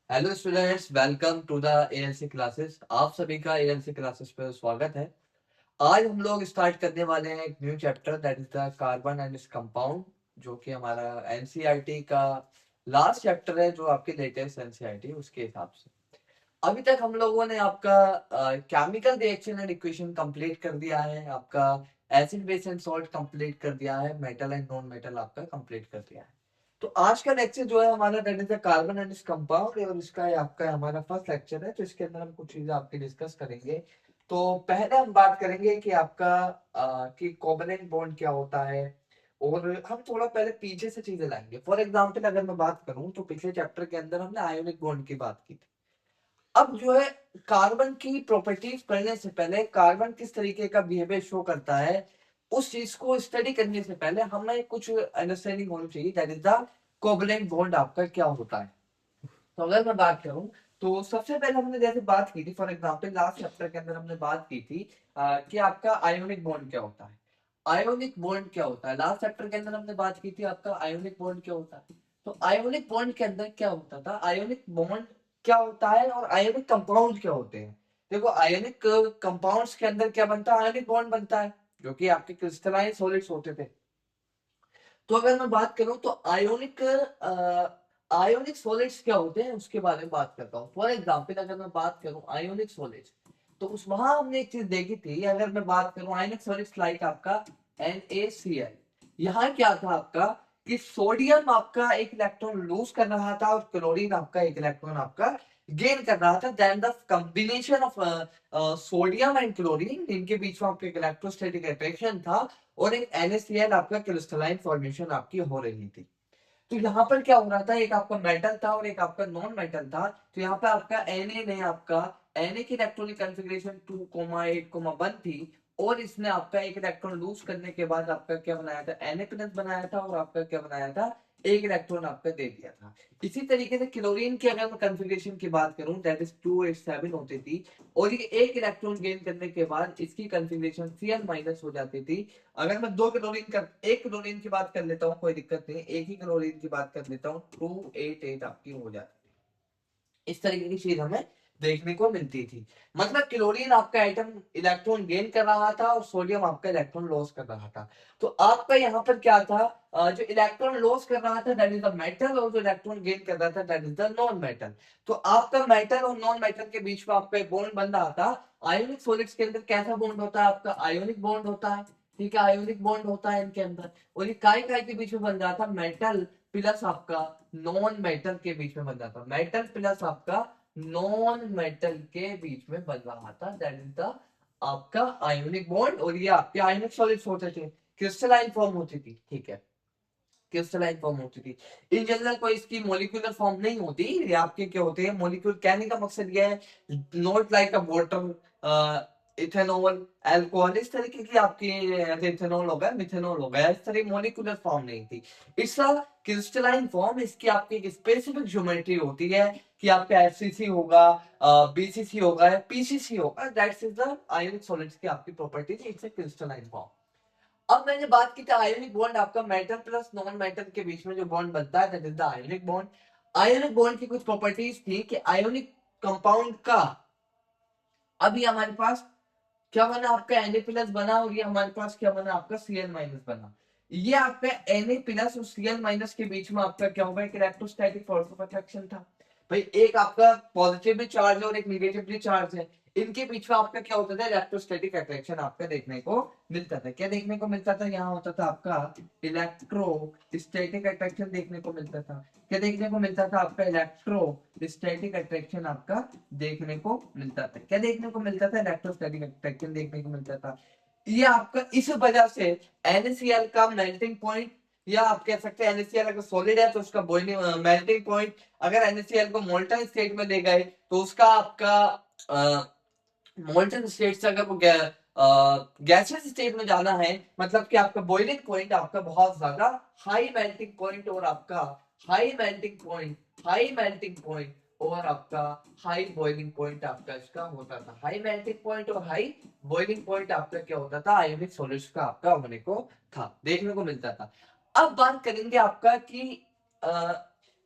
Hello students, welcome to the ALC classes. आप सभी का एएलसी क्लासेस पर स्वागत है। आज हम लोग स्टार्ट करने वाले हैं एक new chapter, that is the carbon and its compound, जो कि हमारा एनसीईआरटी का लास्ट चैप्टर है, जो आपके लेटेस्ट एनसीईआरटी उसके हिसाब से। अभी तक हम लोगों ने आपका chemical reaction and equation complete कर दिया है, आपका acid base and salt complete कर दिया है, मेटल एंड नॉन मेटल आपका कंप्लीट कर दिया है। तो आज का लेक्चर जो है हमारा, that is the carbon and its compound, और इसका आपका हमारा फर्स्ट लेक्चर है। तो इसके अंदर हम कुछ चीजें आपकी डिस्कस करेंगे। तो पहले हम बात करेंगे कि आपका कि कोवलेंट बॉन्ड क्या होता है, और हम थोड़ा पहले पीछे से चीजें लाएंगे। फॉर एग्जाम्पल अगर मैं बात करूं तो पिछले चैप्टर के अंदर हमने आयोनिक बॉन्ड की बात की थी। अब जो है कार्बन की प्रॉपर्टीज पढ़ने से पहले, कार्बन किस तरीके का बिहेवियर शो करता है, उस चीज को स्टडी करने से पहले हमें कुछ अंडरस्टैंडिंग होनी चाहिए, that is the covalent bond आपका क्या होता है। तो अगर मैं बात करूं तो सबसे पहले हमने जैसे बात की थी, फॉर एग्जांपल लास्ट चैप्टर के अंदर हमने बात की थी कि आपका आयोनिक बॉन्ड क्या होता है। आयोनिक बॉन्ड क्या होता है, लास्ट चैप्टर के अंदर हमने बात की थी आपका आयोनिक बॉन्ड क्या होता है। तो आयोनिक बॉन्ड के अंदर क्या होता था, आयोनिक बॉन्ड क्या होता है और आयोनिक कंपाउंड क्या होते हैं। देखो, आयोनिक कंपाउंड्स के अंदर क्या बनता है, आयोनिक बॉन्ड बनता है, जो कि आपके क्रिस्टलाइन सॉलिड्स होते थे। तो अगर मैं बात करूं तो आयोनिक सॉलिड्स क्या होते हैं उसके बारे में बात करता हूँ। फॉर एग्जांपल अगर मैं बात करूं आयोनिक सॉलिड्स, तो उस वहां हमने एक चीज देखी थी। अगर मैं बात करूं आयोनिक सॉलिड्स लाइक आपका NaCl, यहाँ क्या था आपका कि सोडियम आपका एक इलेक्ट्रॉन लूज कर रहा था और क्लोरीन आपका एक इलेक्ट्रॉन आपका गेन कर रहा था। Then the combination of sodium and chlorine, इनके बीच में आपका एक इलेक्ट्रोस्टैटिक अट्रैक्शन था, और एक NaCl आपका क्रिस्टलाइन फॉर्मेशन आपकी हो रही थी। तो यहाँ पर क्या हो रहा था, एक आपका मेटल था और एक आपका नॉन मेटल था। तो यहाँ पे आपका Na ने आपका Na की इलेक्ट्रॉनिक कॉन्फ़िगरेशन 2,8,1 थी, और इसने आपका एक इलेक्ट्रॉन लूज करने के बाद आपका क्या बनाया था, Na+ बनाया था, और आपका क्या बनाया था, एक इलेक्ट्रॉन आपका दे दिया था। इसी तरीके से क्लोरीन की अगर मैं कॉन्फ़िगरेशन की बात करूं, दैट इज 287 होती थी, और ये एक इलेक्ट्रॉन गेन करने के बाद इसकी कॉन्फ़िगरेशन Cl- हो जाती थी। अगर मैं एक क्लोरीन की बात कर लेता हूँ, कोई दिक्कत नहीं, एक ही क्लोरीन की बात कर लेता हूँ, 288 आपकी हो जाती है। इस तरीके की चीज हमें देखने को मिलती थी। मतलब क्लोरीन आपका एटम इलेक्ट्रॉन गेन कर रहा था और सोडियम आपका इलेक्ट्रॉन लॉस कर रहा था। तो आपका यहाँ पर क्या था, जो इलेक्ट्रॉन लॉस कर रहा था दैट इज द मेटल, और जो इलेक्ट्रॉन गेन कर रहा था that is the non metal. तो आपका मेटल और नॉन मेटल के बीच में आपका एक बॉन्ड बन रहा था। आयोनिक सॉलिड्स के अंदर कैसा बॉन्ड होता है, आपका आयोनिक बॉन्ड होता है। ठीक है, आयोनिक बॉन्ड होता है इनके अंदर, और ये काय काय के बीच में बन रहा था, मेटल प्लस आपका नॉन मेटल के बीच में बन रहा था, मेटल प्लस आपका नॉन मेटल के बीच में बन रहा था, दैट इज द आपका आयोनिक बॉन्ड। और ये आपके आयोनिक सॉलिड्स होते थे, क्रिस्टलाइन फॉर्म होती थी। ठीक है, क्रिस्टलाइन फॉर्म होती थी। इन जनरल कोई इसकी मॉलिक्यूलर फॉर्म नहीं होती, ये आपके क्या होते हैं मॉलिक्यूल। कहने का मकसद ये है, not like a water, ethanol, alcohol, इस तरीके की आपकी इथेनॉल हो गया, मिथेनॉल हो गया, इस तरह मॉलिक्यूलर फॉर्म नहीं थी। It's a crystalline form. इसकी आपकी एक स्पेसिफिक ज्योमेट्री होती है कि आपका FCC होगा, BCC होगा, PCC होगा, that's is the ionic solids की आपकी properties. It's a crystalline form. अब मैंने बात की थी आयोनिक बॉन्ड, आपका मेटल प्लस नॉन मेटल के बीच में जो बॉन्ड बनता है that is the ionic bond. Ionic bond की कुछ प्रॉपर्टीज थी कि आयोनिक कंपाउंड का, अभी हमारे पास क्या बना, आपका Na+ बना, और ये हमारे पास क्या बना, आपका Cl- बना। ये आपका Na+ और Cl- के बीच में आपका क्या होगा, एक इलेक्ट्रोस्टैटिक फोर्स ऑफ अट्रैक्शन था। भाई एक आपका पॉजिटिवली चार्ज है और एक निगेटिवली चार्ज है, इनके बीच में आपका क्या होता था, इलेक्ट्रोस्टैटिक अट्रैक्शन आपका देखने को मिलता था। क्या देखने को मिलता था, यहाँ होता था आपका इलेक्ट्रोस्टैटिक अट्रैक्शन देखने को मिलता था। क्या देखने को मिलता था, आपका इलेक्ट्रोस्टैटिक अट्रैक्शन आपका देखने को मिलता था। क्या देखने को मिलता था, इलेक्ट्रोस्टैटिक अट्रैक्शन देखने को मिलता था। ये आपका इस वजह से NaCl का मेल्टिंग पॉइंट, या आप कह सकते हैं NaCl अगर सॉलिड है तो उसका बॉइलिंग मेल्टिंग पॉइंट, अगर NaCl को मोल्टन स्टेट में ले गए तो उसका आपका मोल्टन स्टेट से अगर वो गैसियस स्टेट में जाना है, मतलब कि आपका बॉइलिंग पॉइंट आपका बहुत ज्यादा हाई मेल्टिंग पॉइंट, और आपका high melting point, high melting point, और आपका हाई बॉइलिंग पॉइंट आपका इसका होता था। हाई मेल्टिंग पॉइंट और हाई बॉइलिंग पॉइंट आपका क्या होता था, आयोनिक सॉलिड्स का आपका होने को था, देखने को मिलता था। अब बात करेंगे आपका कि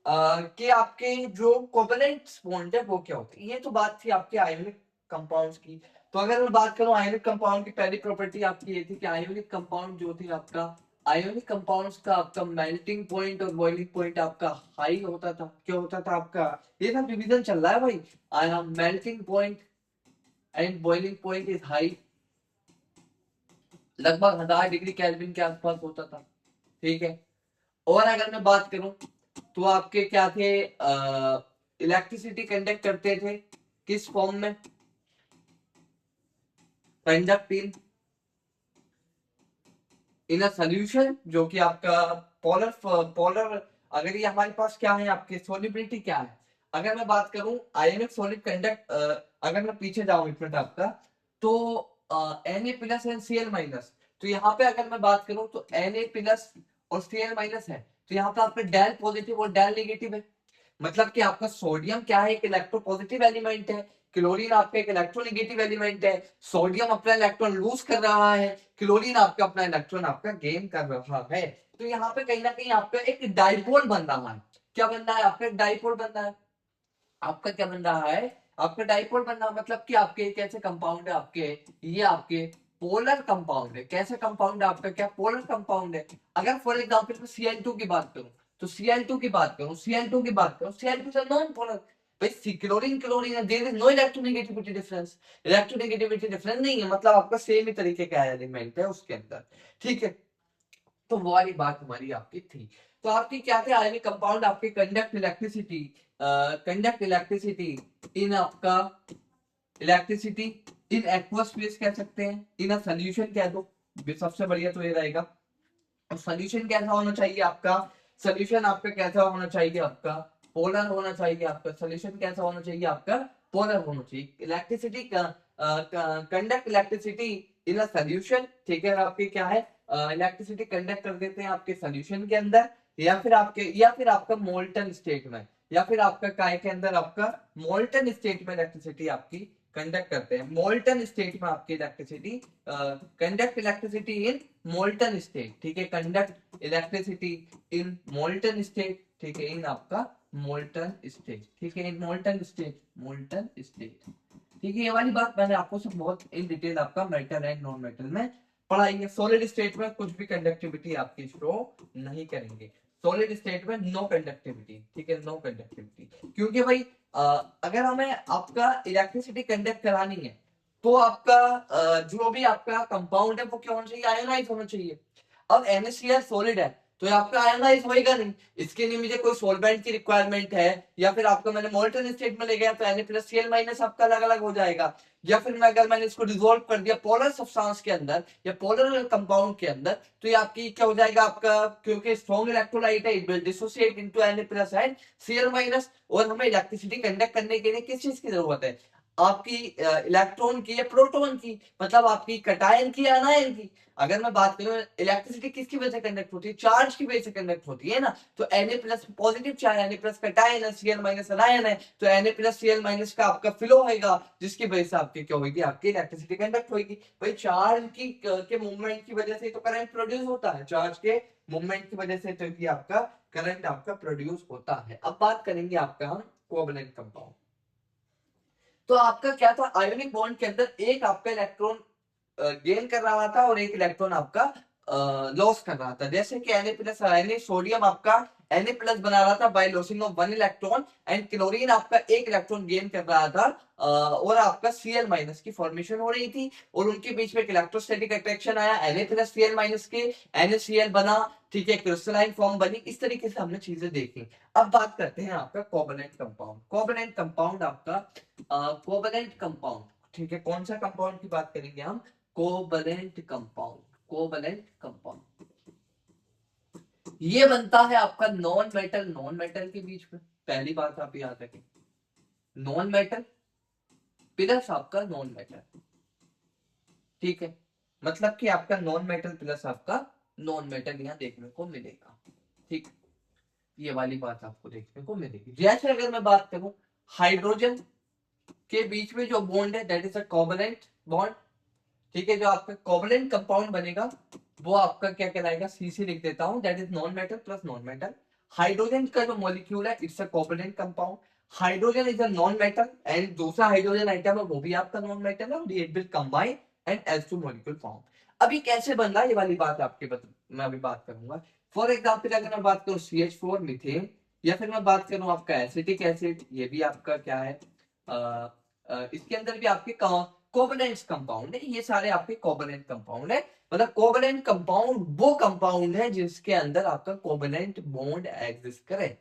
कि आपके जो कोवलेंट बॉन्ड है वो क्या होते हैं। ये तो बात थी आपके आयोनिक कंपाउंड्स की। तो अगर मैं बात करूं आयोनिक कंपाउंड की, पहली प्रॉपर्टी आपकी ये थी कि आयोनिक कंपाउंड जो थी आपका, आयोनिक कंपाउंड्स का आपका मेल्टिंग पॉइंट और बॉइलिंग पॉइंट आपका हाई होता था। क्या होता था आपका, ये सब डिवीजन चल रहा है भाई। Melting point and boiling point is high, लगभग 1000 डिग्री केल्विन के आसपास होता था। ठीक है। और अगर मैं बात करूं तो आपके क्या थे, इलेक्ट्रिसिटी कंडक्ट करते थे किस फॉर्म में, कंडक्ट इन अ सोल्यूशन, जो कि आपका पोलर पोलर, अगर ये हमारे पास क्या है आपके सोलिबिलिटी क्या है। अगर मैं बात करूं आयोनिक सॉलिड कंडक्ट, अगर मैं पीछे जाऊं एक मिनट आपका, तो Na+ एंड Cl-, तो यहाँ पे अगर मैं बात करूं तो Na+ और Cl- है, तो यहाँ पे आपका डेल पॉजिटिव और डेल नेगेटिव है। मतलब कि आपका सोडियम क्या है, एक इलेक्ट्रोपॉजिटिव एलिमेंट है, क्लोरीन आपका एक इलेक्ट्रोनेगेटिव एलिमेंट है। सोडियम अपना इलेक्ट्रॉन लूज कर रहा है, क्लोरीन आपका अपना इलेक्ट्रॉन आपका गेन कर रहा है। तो यहाँ पे कहीं ना कहीं आपका एक डाइपोल बन रहा है। क्या बन रहा है आपका, एक डाइपोल बन रहा है। आपका क्या बन रहा है, आपका डाइपोल बन रहा है। मतलब कि आपके कैसे कंपाउंड है आपके, ये आपके पोलर कंपाउंड है। कैसे कंपाउंड है आपका, क्या पोलर कंपाउंड है। अगर फॉर एग्जांपल मैं Cl2 की बात करूं, तो Cl2 की बात करूं, Cl2 की बात करूं, Cl2 से नॉन पोलर भाई, क्लोरीन क्लोरीन है, there is no electronegativity difference. Electronegativity difference नहीं है, मतलब आपका सेम ही तरीके का एलिमेंट है उसके अंदर। ठीक है। तो वो वाली बात हमारी आपकी थी। तो आपकी क्या थे आयनिक कंपाउंड, आपके कंडक्ट इलेक्ट्रिसिटी इन आपका इलेक्ट्रिसिटी इन एक्वस फेज कह सकते हैं, इन अ सोल्यूशन कह दो, सबसे बढ़िया तो ये रहेगा। और सोल्यूशन कैसा होना चाहिए आपका, सोल्यूशन आपका कैसा होना चाहिए आपका, पोलर होना चाहिए आपका। सोल्यूशन कैसा होना चाहिए आपका, पोलर होना चाहिए। इलेक्ट्रिसिटी का conduct electricity in a solution. ठीक है। आपके क्या है, इलेक्ट्रिसिटी कंडक्ट कर देते हैं आपके सोल्यूशन के अंदर, या फिर आपका मोल्टन स्टेट में, या फिर आपका काय के अंदर आपका मोल्टन स्टेट में इलेक्ट्रिसिटी आपकी कंडक्ट करते हैं। मोल्टन स्टेट में आपकी इलेक्ट्रिसिटी, कंडक्ट इलेक्ट्रिसिटी इन मोल्टन स्टेट। ठीक है। कंडक्ट इलेक्ट्रिसिटी इन मोल्टन स्टेट। ठीक है। इन आपका मोल्टन स्टेट। ठीक है। इन मोल्टन स्टेट, मोल्टन स्टेट। ठीक है। ये वाली बात मैंने आपको सब बहुत इन डिटेल आपका मेटल एंड नॉन मेटल में पढ़ाई है। सॉलिड स्टेट में कुछ भी कंडक्टिविटी आपकी शो नहीं करेंगे। सॉलिड स्टेट में नो कंडक्टिविटी। ठीक है। नो कंडक्टिविटी, क्योंकि भाई अगर हमें आपका इलेक्ट्रिसिटी कंडक्ट करानी है, तो आपका जो भी आपका कंपाउंड है वो क्या होना चाहिए, आयोनाइज होना चाहिए। अब NaCl सॉलिड है, तो ये आपका आयोनाइज होएगा नहीं। इसके लिए मुझे कोई सॉल्वेंट की रिक्वायरमेंट है, या फिर आपका मैंने मोल्टन स्टेट में ले गया तो Na+Cl- आपका अलग अलग हो जाएगा। या फिर मैं अगर मैंने इसको डिसॉल्व कर दिया पोलर सब्सटेंस के अंदर या पोलर कंपाउंड के अंदर, तो ये आपकी क्या हो जाएगा आपका, क्योंकि स्ट्रॉन्ग इलेक्ट्रोलाइट है, it will dissociate into Na+ and Cl-। और हमें इलेक्ट्रिसिटी कंडक्ट करने के लिए किस चीज की जरूरत है, आपकी इलेक्ट्रॉन की या प्रोटॉन की, मतलब आपकी कटायन की या आनायन की। अगर मैं बात करूं इलेक्ट्रिसिटी किसकी वजह से कंडक्ट होती है, चार्ज की वजह से कंडक्ट होती है ना। तो Na+ positive charge, Na+ cation है, Cl- अनायन है, तो Na+ Cl- का आपका फ्लो होगा, जिसकी वजह से आपकी क्या होगी, आपकी इलेक्ट्रिसिटी कंडक्ट होगी। भाई चार्ज की के मूवमेंट की वजह से तो करंट प्रोड्यूस होता है, चार्ज के मूवमेंट की वजह से तो ये आपका करंट आपका प्रोड्यूस होता है। अब बात करेंगे आपका हम कोवलेंट कंपाउंड। तो आपका क्या था, आयोनिक बॉन्ड के अंदर एक आपका इलेक्ट्रॉन गेन कर रहा था और एक इलेक्ट्रॉन आपका लॉस कर रहा था। जैसे कि Na+ सोडियम आपका Na+ बना रहा था by losing of 1 electron, and chlorine आपका एक इलेक्ट्रॉन गेन कर रहा था, और आपका Cl- की फॉर्मेशन हो रही थी, और उनके बीच में एक इलेक्ट्रोस्टैटिक अट्रैक्शन आया, Na+ Cl- के NaCl बना। ठीक है। क्रिस्टलाइन फॉर्म बनी। इस तरीके से हमने चीजें देखी। अब बात करते हैं आपका कोवलेंट कंपाउंड। कोवलेंट कंपाउंड आपका कोवलेंट कंपाउंड, ठीक है, कौन सा कंपाउंड की बात करेंगे हम, कोवलेंट कंपाउंड। कोवलेंट कंपाउंड ये बनता है आपका नॉन मेटल के बीच में। पहली बात आप याद रखें, नॉन मेटल प्लस आपका नॉन मेटल। ठीक है। मतलब कि आपका नॉन मेटल प्लस आपका नॉन मेटल यहां देखने को मिलेगा। ठीक। ये वाली बात आपको देखने को मिलेगी। जैसे अगर मैं बात करूं हाइड्रोजन के बीच में जो बॉन्ड है that is a covalent bond. ठीक है। जो आपका कोवलेंट कंपाउंड बनेगा वो आपका क्या कहलाएगा, सीसी लिख देता हूं, that is non metal plus non metal. Hydrogen का जो मॉलिक्यूल है it's a covalent compound, hydrogen is a non metal and दूसरा हाइड्रोजन आइटम है वो भी आपका नॉन मेटल है, और it will combine and H2 molecule form. अभी कैसे बन रहा है ये वाली बात मैं अभी बात करूंगा। फॉर एग्जांपल अगर मैं बात करूं CH4 मीथेन, या फिर मैं बात करूं आपका एसिटिक एसिड, ये भी आपका क्या है, इसके अंदर भी आपके कोवैलेंट कंपाउंड है, ये सारे आपके कोवैलेंट कंपाउंड है। मतलब कोवैलेंट कंपाउंड वो कंपाउंड है जिसके अंदर आपका कोवैलेंट बॉन्ड एग्जिस्ट करे,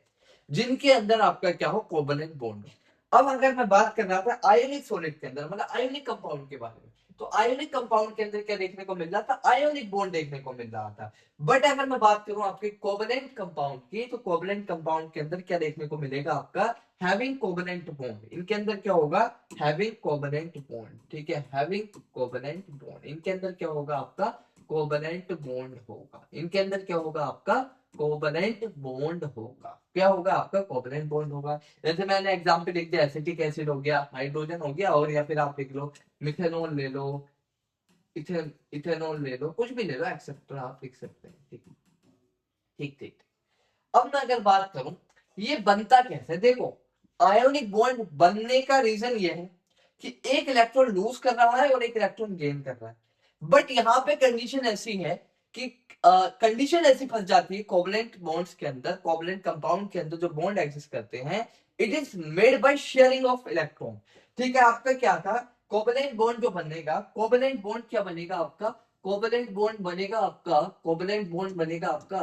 जिनके अंदर आपका क्या हो, कोवैलेंट बॉन्ड हो। अब अगर मैं बात कर रहा था आयोनिक सॉलिड के अंदर, मतलब आयोनिक कंपाउंड के बारे में, तो आयोनिक कंपाउंड के अंदर क्या देखने को मिल रहा था, आयोनिक बॉन्ड देखने को मिल रहा था। बट अगर मैं बात करूं आपके कोवैलेंट कंपाउंड की, तो कोवैलेंट कंपाउंड के अंदर क्या देखने को मिलेगा आपका, हैविंग कोवैलेंट बॉन्ड। इनके अंदर क्या होगा, हैविंग कोवैलेंट बॉन्ड, ठीक है, हैविंग कोवैलेंट बॉन्ड। इनके अंदर क्या होगा आपका, कोवैलेंट बॉन्ड होगा। इनके अंदर क्या होगा आपका, कोवैलेंट बॉन्ड होगा। क्या होगा आपका, कोवैलेंट बॉन्ड होगा। जैसे मैंने एग्जांपल लिख दिया, एसिटिक एसिड हो गया, हाइड्रोजन हो गया, और या फिर आप लिख लो मिथेनॉल ले लो, इथेनॉल ले लो, कुछ भी ले लो, एक्सेप्टर आप लिख सकते हैं। ठीक ठीक ठीक। अब मैं अगर बात करूं ये बनता कैसे, देखो आयोनिक बॉन्ड बनने का रीजन ये है कि एक इलेक्ट्रॉन लूज कर रहा है और एक इलेक्ट्रॉन गेन कर रहा है। बट यहाँ पे कंडीशन ऐसी है कि कंडीशन ऐसी फंस जाती है कोवैलेंट बॉन्ड्स के अंदर, कोवैलेंट कंपाउंड के अंदर जो बॉन्ड एग्जिस्ट करते हैं, it is made by sharing of electron. ठीक है, आपका क्या था, कोवैलेंट बॉन्ड जो बनेगा, कोवैलेंट बॉन्ड क्या बनेगा आपका, कोवैलेंट बॉन्ड बनेगा आपका, कोवैलेंट बॉन्ड बनेगा आपका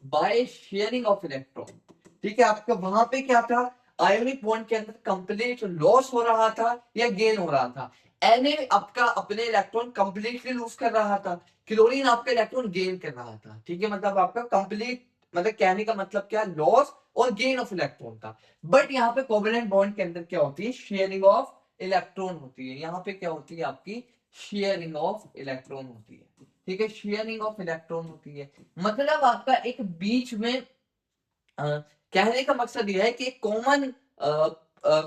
बाय शेयरिंग ऑफ इलेक्ट्रॉन। ठीक है, आपका वहां पे क्या था, आयोनिक बॉन्ड के अंदर कंप्लीट लॉस हो रहा था या गेन हो रहा था। Na आपका अपने इलेक्ट्रॉन कंप्लीटली लूज कर रहा था, क्लोरीन आपका इलेक्ट्रॉन गेन कर रहा था। ठीक है, मतलब आपका कंप्लीट, मतलब कहने का मतलब क्या, लॉस और गेन ऑफ इलेक्ट्रॉन था। बट यहाँ पे कोवैलेंट बॉन्ड के अंदर क्या होती है, शेयरिंग ऑफ इलेक्ट्रॉन होती है। यहाँ पे क्या होती है आपकी, शेयरिंग ऑफ इलेक्ट्रॉन होती है। ठीक है, शेयरिंग ऑफ इलेक्ट्रॉन होती है। मतलब आपका एक बीच में कहने का मकसद यह है कि कॉमन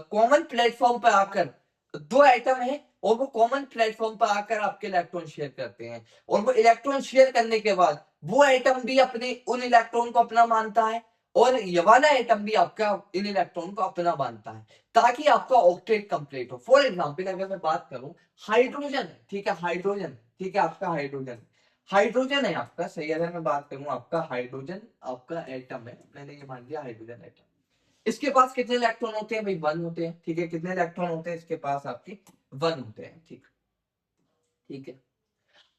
कॉमन प्लेटफॉर्म पर आकर दो एटम है और वो कॉमन प्लेटफॉर्म पर आकर आपके इलेक्ट्रॉन शेयर करते हैं, और वो इलेक्ट्रॉन शेयर करने के बाद वो एटम भी अपने उन इलेक्ट्रॉन को अपना मानता है, और ये वाला एटम भी आपका इन इलेक्ट्रॉन को अपना मानता है, ताकि आपका ऑक्टेट कंप्लीट हो। फॉर एग्जांपल अगर मैं बात करूं हाइड्रोजन, ठीक है, हाइड्रोजन, ठीक है, आपका हाइड्रोजन, हाइड्रोजन है आपका, सही अगर मैं बात करूं आपका हाइड्रोजन आपका एटम है, मैंने ये मान लिया हाइड्रोजन एटम। इसके पास कितने इलेक्ट्रॉन होते हैं भाई, 1 होते हैं। ठीक है, कितने इलेक्ट्रॉन होते हैं इसके पास आपके, 1 होते हैं। ठीक ठीक है।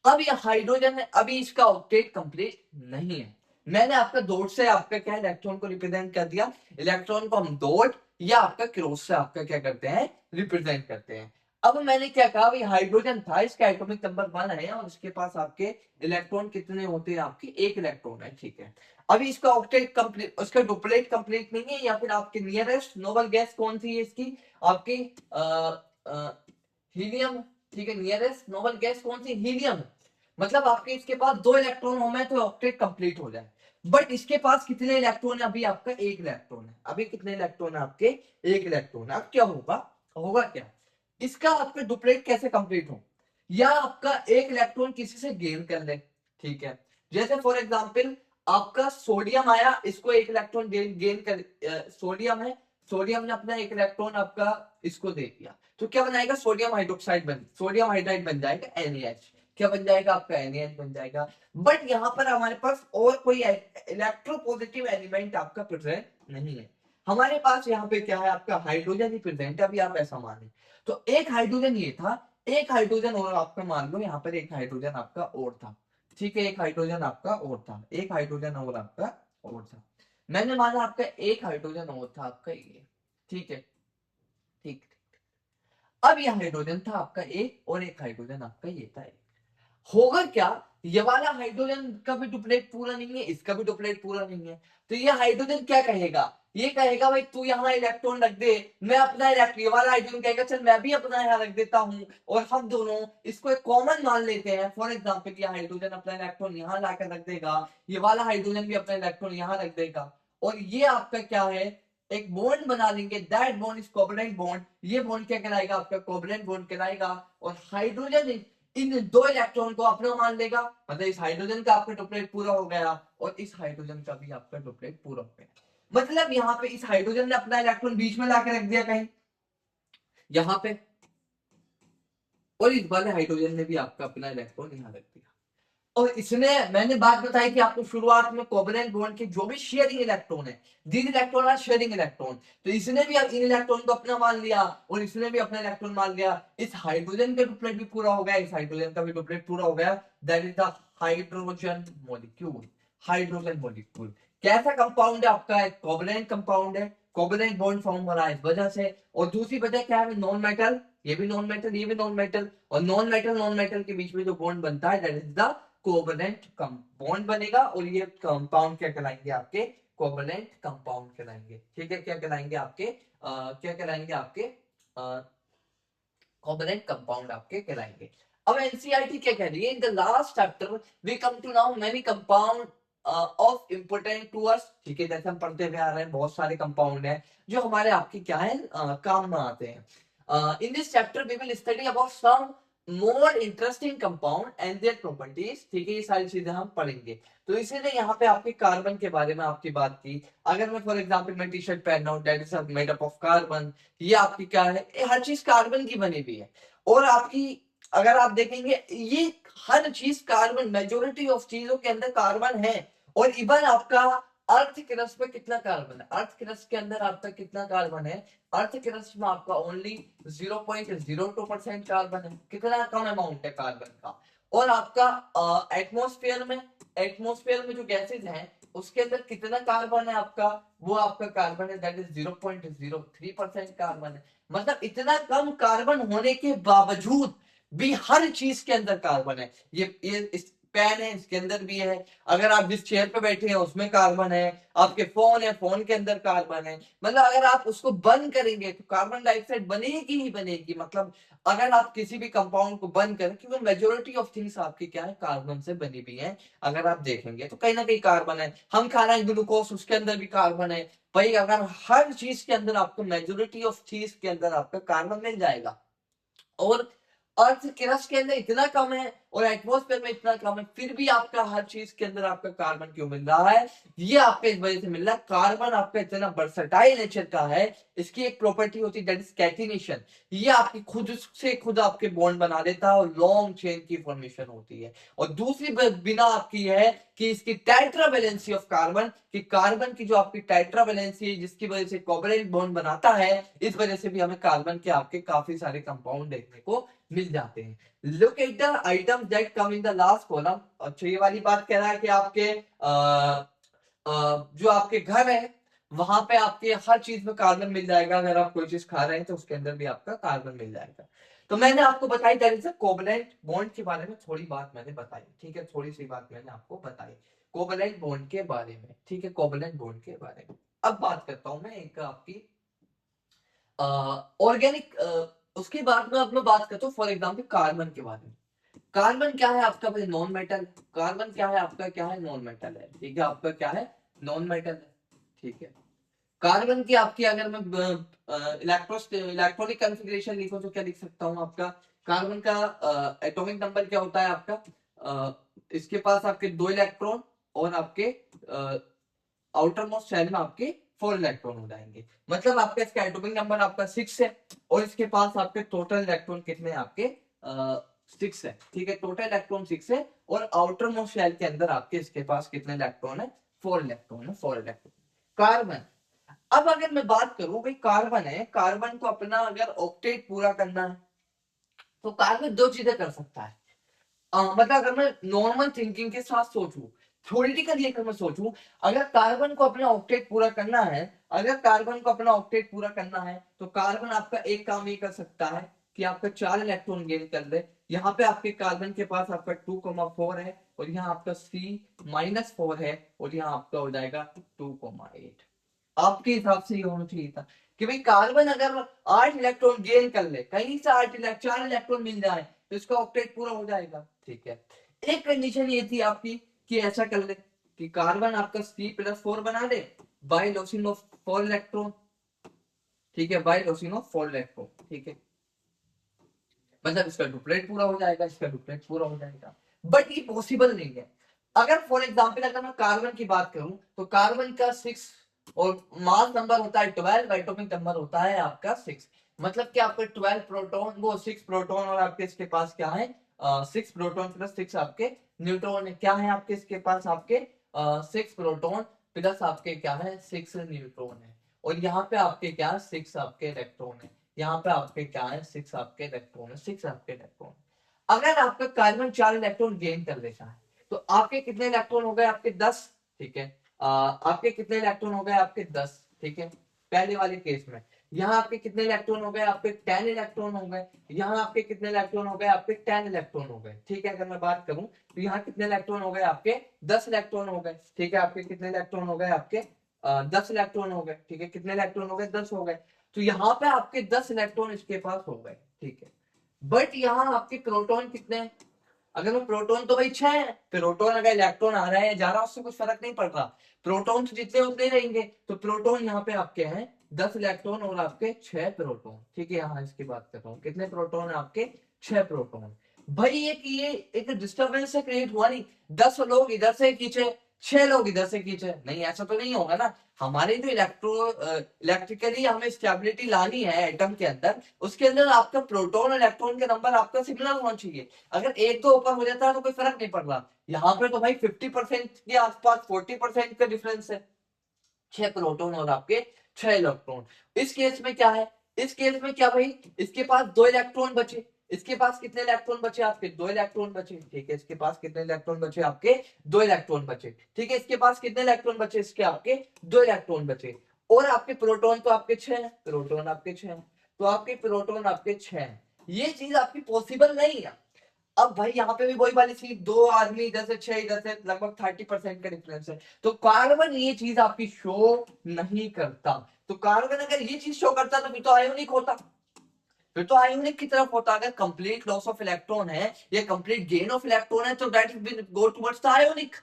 अब ये हाइड्रोजन है, अभी इसका ऑक्टेट कंप्लीट नहीं है। मैंने आपका डॉट से आपका क्या इलेक्ट्रॉन को रिप्रेजेंट कर दिया, इलेक्ट्रॉन को हम डॉट या आपका क्रॉस से आपका क्या करते हैं, रिप्रेजेंट करते हैं। अब मैंने क्या कहा, भाई हाइड्रोजन था, इसका एटॉमिक नंबर 1 है, और इसके पास आपके इलेक्ट्रॉन कितने होते हैं, आपके 1 इलेक्ट्रॉन है। ठीक है, अभी इसका ऑक्टेट कंप्लीट, उसका डुप्लेट कंप्लीट नहीं है, या फिर आपके नियरेस्ट नोबल गैस कौन सी है इसकी, आपकी हीलियम। ठीक है, नियरेस्ट नोबल गैस कौन सी, हीलियम। मतलब आपके इसके पास 2 इलेक्ट्रॉन हो में तो ऑक्टेट कंप्लीट हो जाए। बट इसके पास कितने इलेक्ट्रॉन है, अभी आपका 1 इलेक्ट्रॉन है। अभी कितने इलेक्ट्रॉन है आपके, 1 इलेक्ट्रॉन है। अब क्या होगा, होगा क्या, इसका आपका डुप्लेट कैसे कंप्लीट हो, या आपका 1 इलेक्ट्रॉन किसी से गेन कर ले। ठीक है, जैसे फॉर एग्जांपल आपका सोडियम आया, इसको 1 इलेक्ट्रॉन गेन कर, सोडियम है, सोडियम ने अपना 1 इलेक्ट्रॉन आपका इसको दे दिया, तो क्या बनाएगा, सोडियम हाइड्रोक्साइड सोडियम हाइड्राइड बन जाएगा NaH। क्या बन जाएगा आपका, NaH बन जाएगा। बट यहाँ पर हमारे पास और कोई इलेक्ट्रोपॉजिटिव एलिमेंट आपका प्रेजेंट नहीं है। हमारे पास यहाँ पे क्या है, आपका हाइड्रोजन ही प्रेजेंट है। अभी आप ऐसा माने तो एक हाइड्रोजन ये था, एक हाइड्रोजन और आपका मान लो यहाँ पर एक हाइड्रोजन आपका और था। ठीक है, एक हाइड्रोजन आपका और था, एक हाइड्रोजन और आपका और था। मैंने माना आपका एक हाइड्रोजन और था आपका ये। ठीक है, ठीक। अब ये हाइड्रोजन था आपका एक, और एक हाइड्रोजन आपका ये था एक। होगा क्या, ये वाला हाइड्रोजन का भी डुप्लेट पूरा नहीं है, इसका भी डुप्लेट पूरा नहीं है, तो ये हाइड्रोजन क्या कहेगा, ये कहेगा भाई तू यहाँ इलेक्ट्रॉन रख दे, मैं अपना इलेक्ट्रॉन, ये वाला हाइड्रोजन कहेगा चल मैं भी अपना यहाँ रख देता हूँ, और हम दोनों इसको एक कॉमन मान लेते हैं। फॉर एग्जाम्पल ये हाइड्रोजन अपना इलेक्ट्रॉन यहाँ लाकर रख देगा, ये वाला हाइड्रोजन भी अपना इलेक्ट्रॉन यहाँ रख देगा, और ये आपका क्या है, एक बॉन्ड बना लेंगे, that bond is covalent bond. ये बॉन्ड क्या कहलाएगा, आपका कोवैलेंट बॉन्ड कहलाएगा। और हाइड्रोजन इन 2 इलेक्ट्रॉन को अपना मान लेगा, मतलब इस हाइड्रोजन का आपका डुप्लेट पूरा हो गया, और इस हाइड्रोजन का भी आपका डुप्लेट पूरा हो गया। मतलब यहाँ पे इस हाइड्रोजन ने अपना इलेक्ट्रॉन बीच में लाके रख दिया कहीं यहाँ पे, और इस वाले हाइड्रोजन ने भी आपका अपना इलेक्ट्रॉन यहाँ रख दिया। और इसने, मैंने बात बताई कि आपको शुरुआत में कोवेलेंट बॉन्ड के जो भी शेयरिंग इलेक्ट्रॉन है, these electron are sharing electron, तो इसने भी इन इलेक्ट्रॉन को अपना मान लिया और इसने भी अपना इलेक्ट्रॉन मान लिया। इस हाइड्रोजन का डुप्लेट भी पूरा हो गया, इस हाइड्रोजन का भी डुप्लेट पूरा हो गया, that is the hydrogen molecule. Hydrogen molecule कैसा कंपाउंड है आपका? एक कोवेलेंट कंपाउंड है, कोवेलेंट बॉन्ड फॉर्म हो रहा है इस वजह से। और दूसरी वजह क्या है? नॉन मेटल, ये भी नॉन मेटल, ये भी नॉन मेटल, और नॉन मेटल के बीच में जो बॉन्ड बनता है that is the covalent bond बनेगा, और ये कंपाउंड क्या कहलाएंगे? आपके कोवेलेंट कंपाउंड कहलाएंगे। ठीक है, क्या कहलाएंगे आपके? क्या कहलाएंगे आपके? कोवेलेंट कंपाउंड आपके कहलाएंगे। अब एनसीईआरटी क्या कह रही है? In the last chapter we come to now many compound of important to us. ठीक है, जैसे हम पढ़ते हुए आ रहे हैं बहुत सारे कंपाउंड हैं जो हमारे आपके क्या है, काम में आते हैं। In this chapter we will study about some more interesting compound and their properties. ठीक है, ये सारी चीजें हम पढ़ेंगे। तो इसीलिए यहाँ पे आपके कार्बन के बारे में आपकी बात की। अगर मैं फॉर एग्जांपल मैं टी शर्ट पहन रहा हूँ, that is made up of carbon, ये आपकी क्या है? ये हर चीज कार्बन की बनी हुई है। और आपकी अगर आप देखेंगे ये हर चीज कार्बन, मेजोरिटी ऑफ चीजों के अंदर कार्बन है। और इवन आपका अर्थ क्रस्ट में कितना कार्बन है? अर्थ क्रस्ट के अंदर आपका कितना कार्बन है? अर्थ क्रस्ट में आपका ओनली 0.02% कार्बन है। कितना कम अमाउंट है कार्बन का। और आपका एटमॉस्फेयर में जो गैसेज हैं उसके अंदर कितना कार्बन है आपका? वो आपका कार्बन है दैट इज 0.03% कार्बन है। मतलब इतना कम कार्बन होने के बावजूद भी हर चीज के अंदर कार्बन है। ये इस पेन है, इसके अंदर भी है। अगर आप जिस चेयर पे बैठे हैं उसमें कार्बन है। आपके फोन है, फोन के अंदर कार्बन है। मतलब अगर आप उसको बंद करेंगे तो कार्बन डाइऑक्साइड बनेगी ही बनेगी। मतलब अगर आप किसी भी कंपाउंड को बंद करें, क्योंकि मेजोरिटी ऑफ थिंग्स आपकी क्या है? कार्बन से बनी हुई है। अगर आप देखेंगे तो कहीं ना कहीं कार्बन है। हम खा रहे हैं ग्लूकोज, उसके अंदर भी कार्बन है। भाई अगर हर चीज के अंदर आपको, मेजोरिटी ऑफ चीज के अंदर आपका कार्बन मिल जाएगा, और अर्थ क्रस्ट के अंदर इतना कम है और एटमॉस्फेयर में इतना कम है, फिर भी आपका हर चीज के अंदर आपका कार्बन क्यों मिल रहा है? ये आपके इस वजह से मिल रहा है, कार्बन आपका इतना वर्सेटाइल नेचर का है। इसकी एक प्रॉपर्टी होती है दैट इज कैटिनेशन। ये आपकी खुद से खुद आपके बॉन्ड बना देता है और लॉन्ग चेन की फॉर्मेशन होती है। और दूसरी बिना आपकी है कि इसकी टेट्रावैलेंसी ऑफ कार्बन, कि कार्बन की जो आपकी टेट्रावैलेंसी है जिसकी वजह से कोवैलेंट बॉन्ड बनाता है, इस वजह से भी हमें कार्बन के आपके काफी सारे कंपाउंड देखने को मिल जाते हैं। Look at the items that come in the last column. अच्छा, ये वाली बात कह रहा है कि आपके जो आपके घर है वहां पे आपके हर चीज में कार्बन मिल जाएगा। अगर आप कोई चीज खा रहे हैं तो उसके अंदर भी आपका कार्बन मिल जाएगा। तो मैंने आपको बताई दैट इज कोवैलेंट बॉन्ड के बारे में थोड़ी बात मैंने बताई। ठीक है, थोड़ी सी बात मैंने आपको बताई कोवैलेंट बॉन्ड के बारे में। ठीक है, कोवैलेंट बॉन्ड के बारे में। अब बात करता हूं मैं एक आपकी ऑर्गेनिक, उसके बाद में अब मैं बात करता हूँ फॉर एग्जाम्पल कार्बन के बारे में। कार्बन क्या है आपका? भाई नॉन मेटल। कार्बन क्या है आपका? क्या है? नॉन मेटल है। ठीक है, आपका क्या है? नॉन मेटल है। ठीक है, कार्बन की आपकी अगर मैं इलेक्ट्रॉनिक कॉन्फ़िगरेशन लिखूं तो क्या लिख सकता हूं आपका? कार्बन का एटॉमिक नंबर क्या होता है आपका? इसके पास आपके 2 इलेक्ट्रॉन, और आपके आउटर मोस्ट शेल में आपके 4 इलेक्ट्रॉन हो जाएंगे। मतलब आपका इसका एटॉमिक नंबर आपका 6 है, और इसके पास आपके टोटल इलेक्ट्रॉन कितने आपके? 6 है। ठीक है, टोटल इलेक्ट्रॉन 6 है, और आउटर मोस्ट शेल के अंदर आपके इसके पास कितने इलेक्ट्रॉन है? 4 इलेक्ट्रॉन है, 4 इलेक्ट्रॉन। कार्बन, अब अगर मैं बात करूं भाई, कार्बन है, कार्बन को अपना अगर ऑक्टेट पूरा करना है तो कार्बन दो चीजें कर सकता है। मतलब अगर मैं नॉर्मल थिंकिंग के साथ सोचूं, थ्योरेटिकली अगर मैं सोचूं, अगर कार्बन को अपना ऑक्टेट पूरा करना है, अगर कार्बन को अपना ऑक्टेट पूरा करना है तो कार्बन आपका एक काम ये कर सकता है कि आपका 4 इलेक्ट्रॉन गेन कर ले। यहाँ पे आपके कार्बन के पास आपका 2,4 है, और यहाँ आपका C-4 है, और यहाँ आपका हो जाएगा 2,8। आपके हिसाब से ये होना चाहिए था कि भाई कार्बन अगर 8 इलेक्ट्रॉन गेन कर ले, कहीं से 4 इलेक्ट्रॉन मिल जाए तो इसका ऑक्टेट पूरा हो जाएगा। ठीक है, एक कंडीशन ये थी आपकी कि ऐसा कर ले कि कार्बन आपका C+4 बना दे बाय लॉसिंग ऑफ 4 इलेक्ट्रॉन। ठीक है, बाय लॉसिंग ऑफ 4 इलेक्ट्रॉन। ठीक है, मतलब इसका डुप्लेट पूरा हो जाएगा, इसका डुप्लेट पूरा हो जाएगा। बट ये पॉसिबल नहीं है। अगर फॉर एग्जाम्पल अगर मैं कार्बन की बात करूं तो कार्बन का 6 और मास नंबर होता है 12, एटॉमिक नंबर होता है आपका 6। मतलब कि आपके 12 प्रोटॉन, वो 6 प्रोटॉन, और आपके इसके पास क्या है 6 प्रोटॉन प्लस 6 आपके न्यूट्रॉन है। क्या है आपके इसके पास आपके 6 प्रोटॉन प्लस आपके क्या है 6 न्यूट्रॉन है। और यहाँ पे आपके क्या 6 आपके इलेक्ट्रॉन है। यहाँ पे आपके क्या है 6 आपके इलेक्ट्रॉन है, 6 आपके इलेक्ट्रॉन। अगर आपका कार्बन 4 इलेक्ट्रॉन गेन कर लेता है तो आपके कितने इलेक्ट्रॉन हो गए आपके 10। ठीक है, आपके कितने इलेक्ट्रॉन हो गए आपके 10। ठीक है, पहले वाले केस में यहाँ आपके कितने इलेक्ट्रॉन हो गए आपके 10 इलेक्ट्रॉन हो गए। यहाँ आपके कितने इलेक्ट्रॉन हो गए आपके 10 इलेक्ट्रॉन हो गए। ठीक है, अगर मैं बात करूं तो यहाँ कितने इलेक्ट्रॉन हो गए आपके 10 इलेक्ट्रॉन हो गए। ठीक है, आपके कितने इलेक्ट्रॉन हो गए आपके 10 इलेक्ट्रॉन हो गए। ठीक है, कितने इलेक्ट्रॉन हो गए 10 हो गए। तो यहाँ पे आपके 10 इलेक्ट्रॉन इसके पास हो गए। ठीक है, बट यहाँ आपके प्रोटॉन कितने हैं। अगर वो प्रोटॉन तो भाई 6 है, प्रोटॉन अगर इलेक्ट्रॉन आ रहा है जा रहा है उससे कुछ फर्क नहीं पड़ रहा, प्रोटॉन तो जितने उतने रहेंगे। तो प्रोटॉन यहाँ पे आपके हैं 10 इलेक्ट्रॉन और आपके 6 प्रोटॉन। ठीक है, यहाँ इसकी बात कर रहा हूँ, कितने प्रोटॉन है आपके 6 प्रोटॉन। भाई एक ये एक डिस्टर्बेंस से क्रिएट हुआ नहीं, 10 लोग इधर से खींचे 6 लोग इधर से खींचे, नहीं ऐसा तो नहीं होगा ना। हमारे जो इलेक्ट्रिकली हमें स्टेबिलिटी लानी है एटम के अंदर, उसके अंदर आपका प्रोटॉन और इलेक्ट्रॉन के नंबर आपका सिमिलर होना चाहिए। अगर एक तो ऊपर हो जाता है तो कोई फर्क नहीं पड़ रहा। यहाँ पे तो भाई 50% के आसपास 40% का डिफरेंस है, 6 प्रोटॉन और आपके 6 इलेक्ट्रॉन। इस केस में क्या है, इस केस में क्या भाई, इसके पास 2 इलेक्ट्रॉन बचे। इसके पास कितने इलेक्ट्रॉन बचे आपके 2 इलेक्ट्रॉन बचे। ठीक है, इसके पास कितने इलेक्ट्रॉन बचे आपके 2 इलेक्ट्रॉन बचे। ठीक है, इसके पास कितने इलेक्ट्रॉन बचे, इसके आपके 2 इलेक्ट्रॉन बचे। और आपके प्रोटॉन तो आपके 6 हैं, प्रोटॉन आपके 6 हैं, तो आपके प्रोटॉन आपके 6 हैं। ये चीज आपकी पॉसिबल नहीं है। अब भाई यहाँ पे भी वही वाली चीज, 2 आदमी इधर से 6 इधर से, लगभग 30% का डिफरेंस है। तो कार्बन ये चीज आपकी शो नहीं करता। तो कार्बन अगर ये चीज शो करता तो फिर तो आयोनिक होता, फिर तो आयोनिक की तरफ होता। अगर कंप्लीट लॉस ऑफ इलेक्ट्रॉन है या कंप्लीट गेन ऑफ इलेक्ट्रॉन है तो that will go towards the ionic.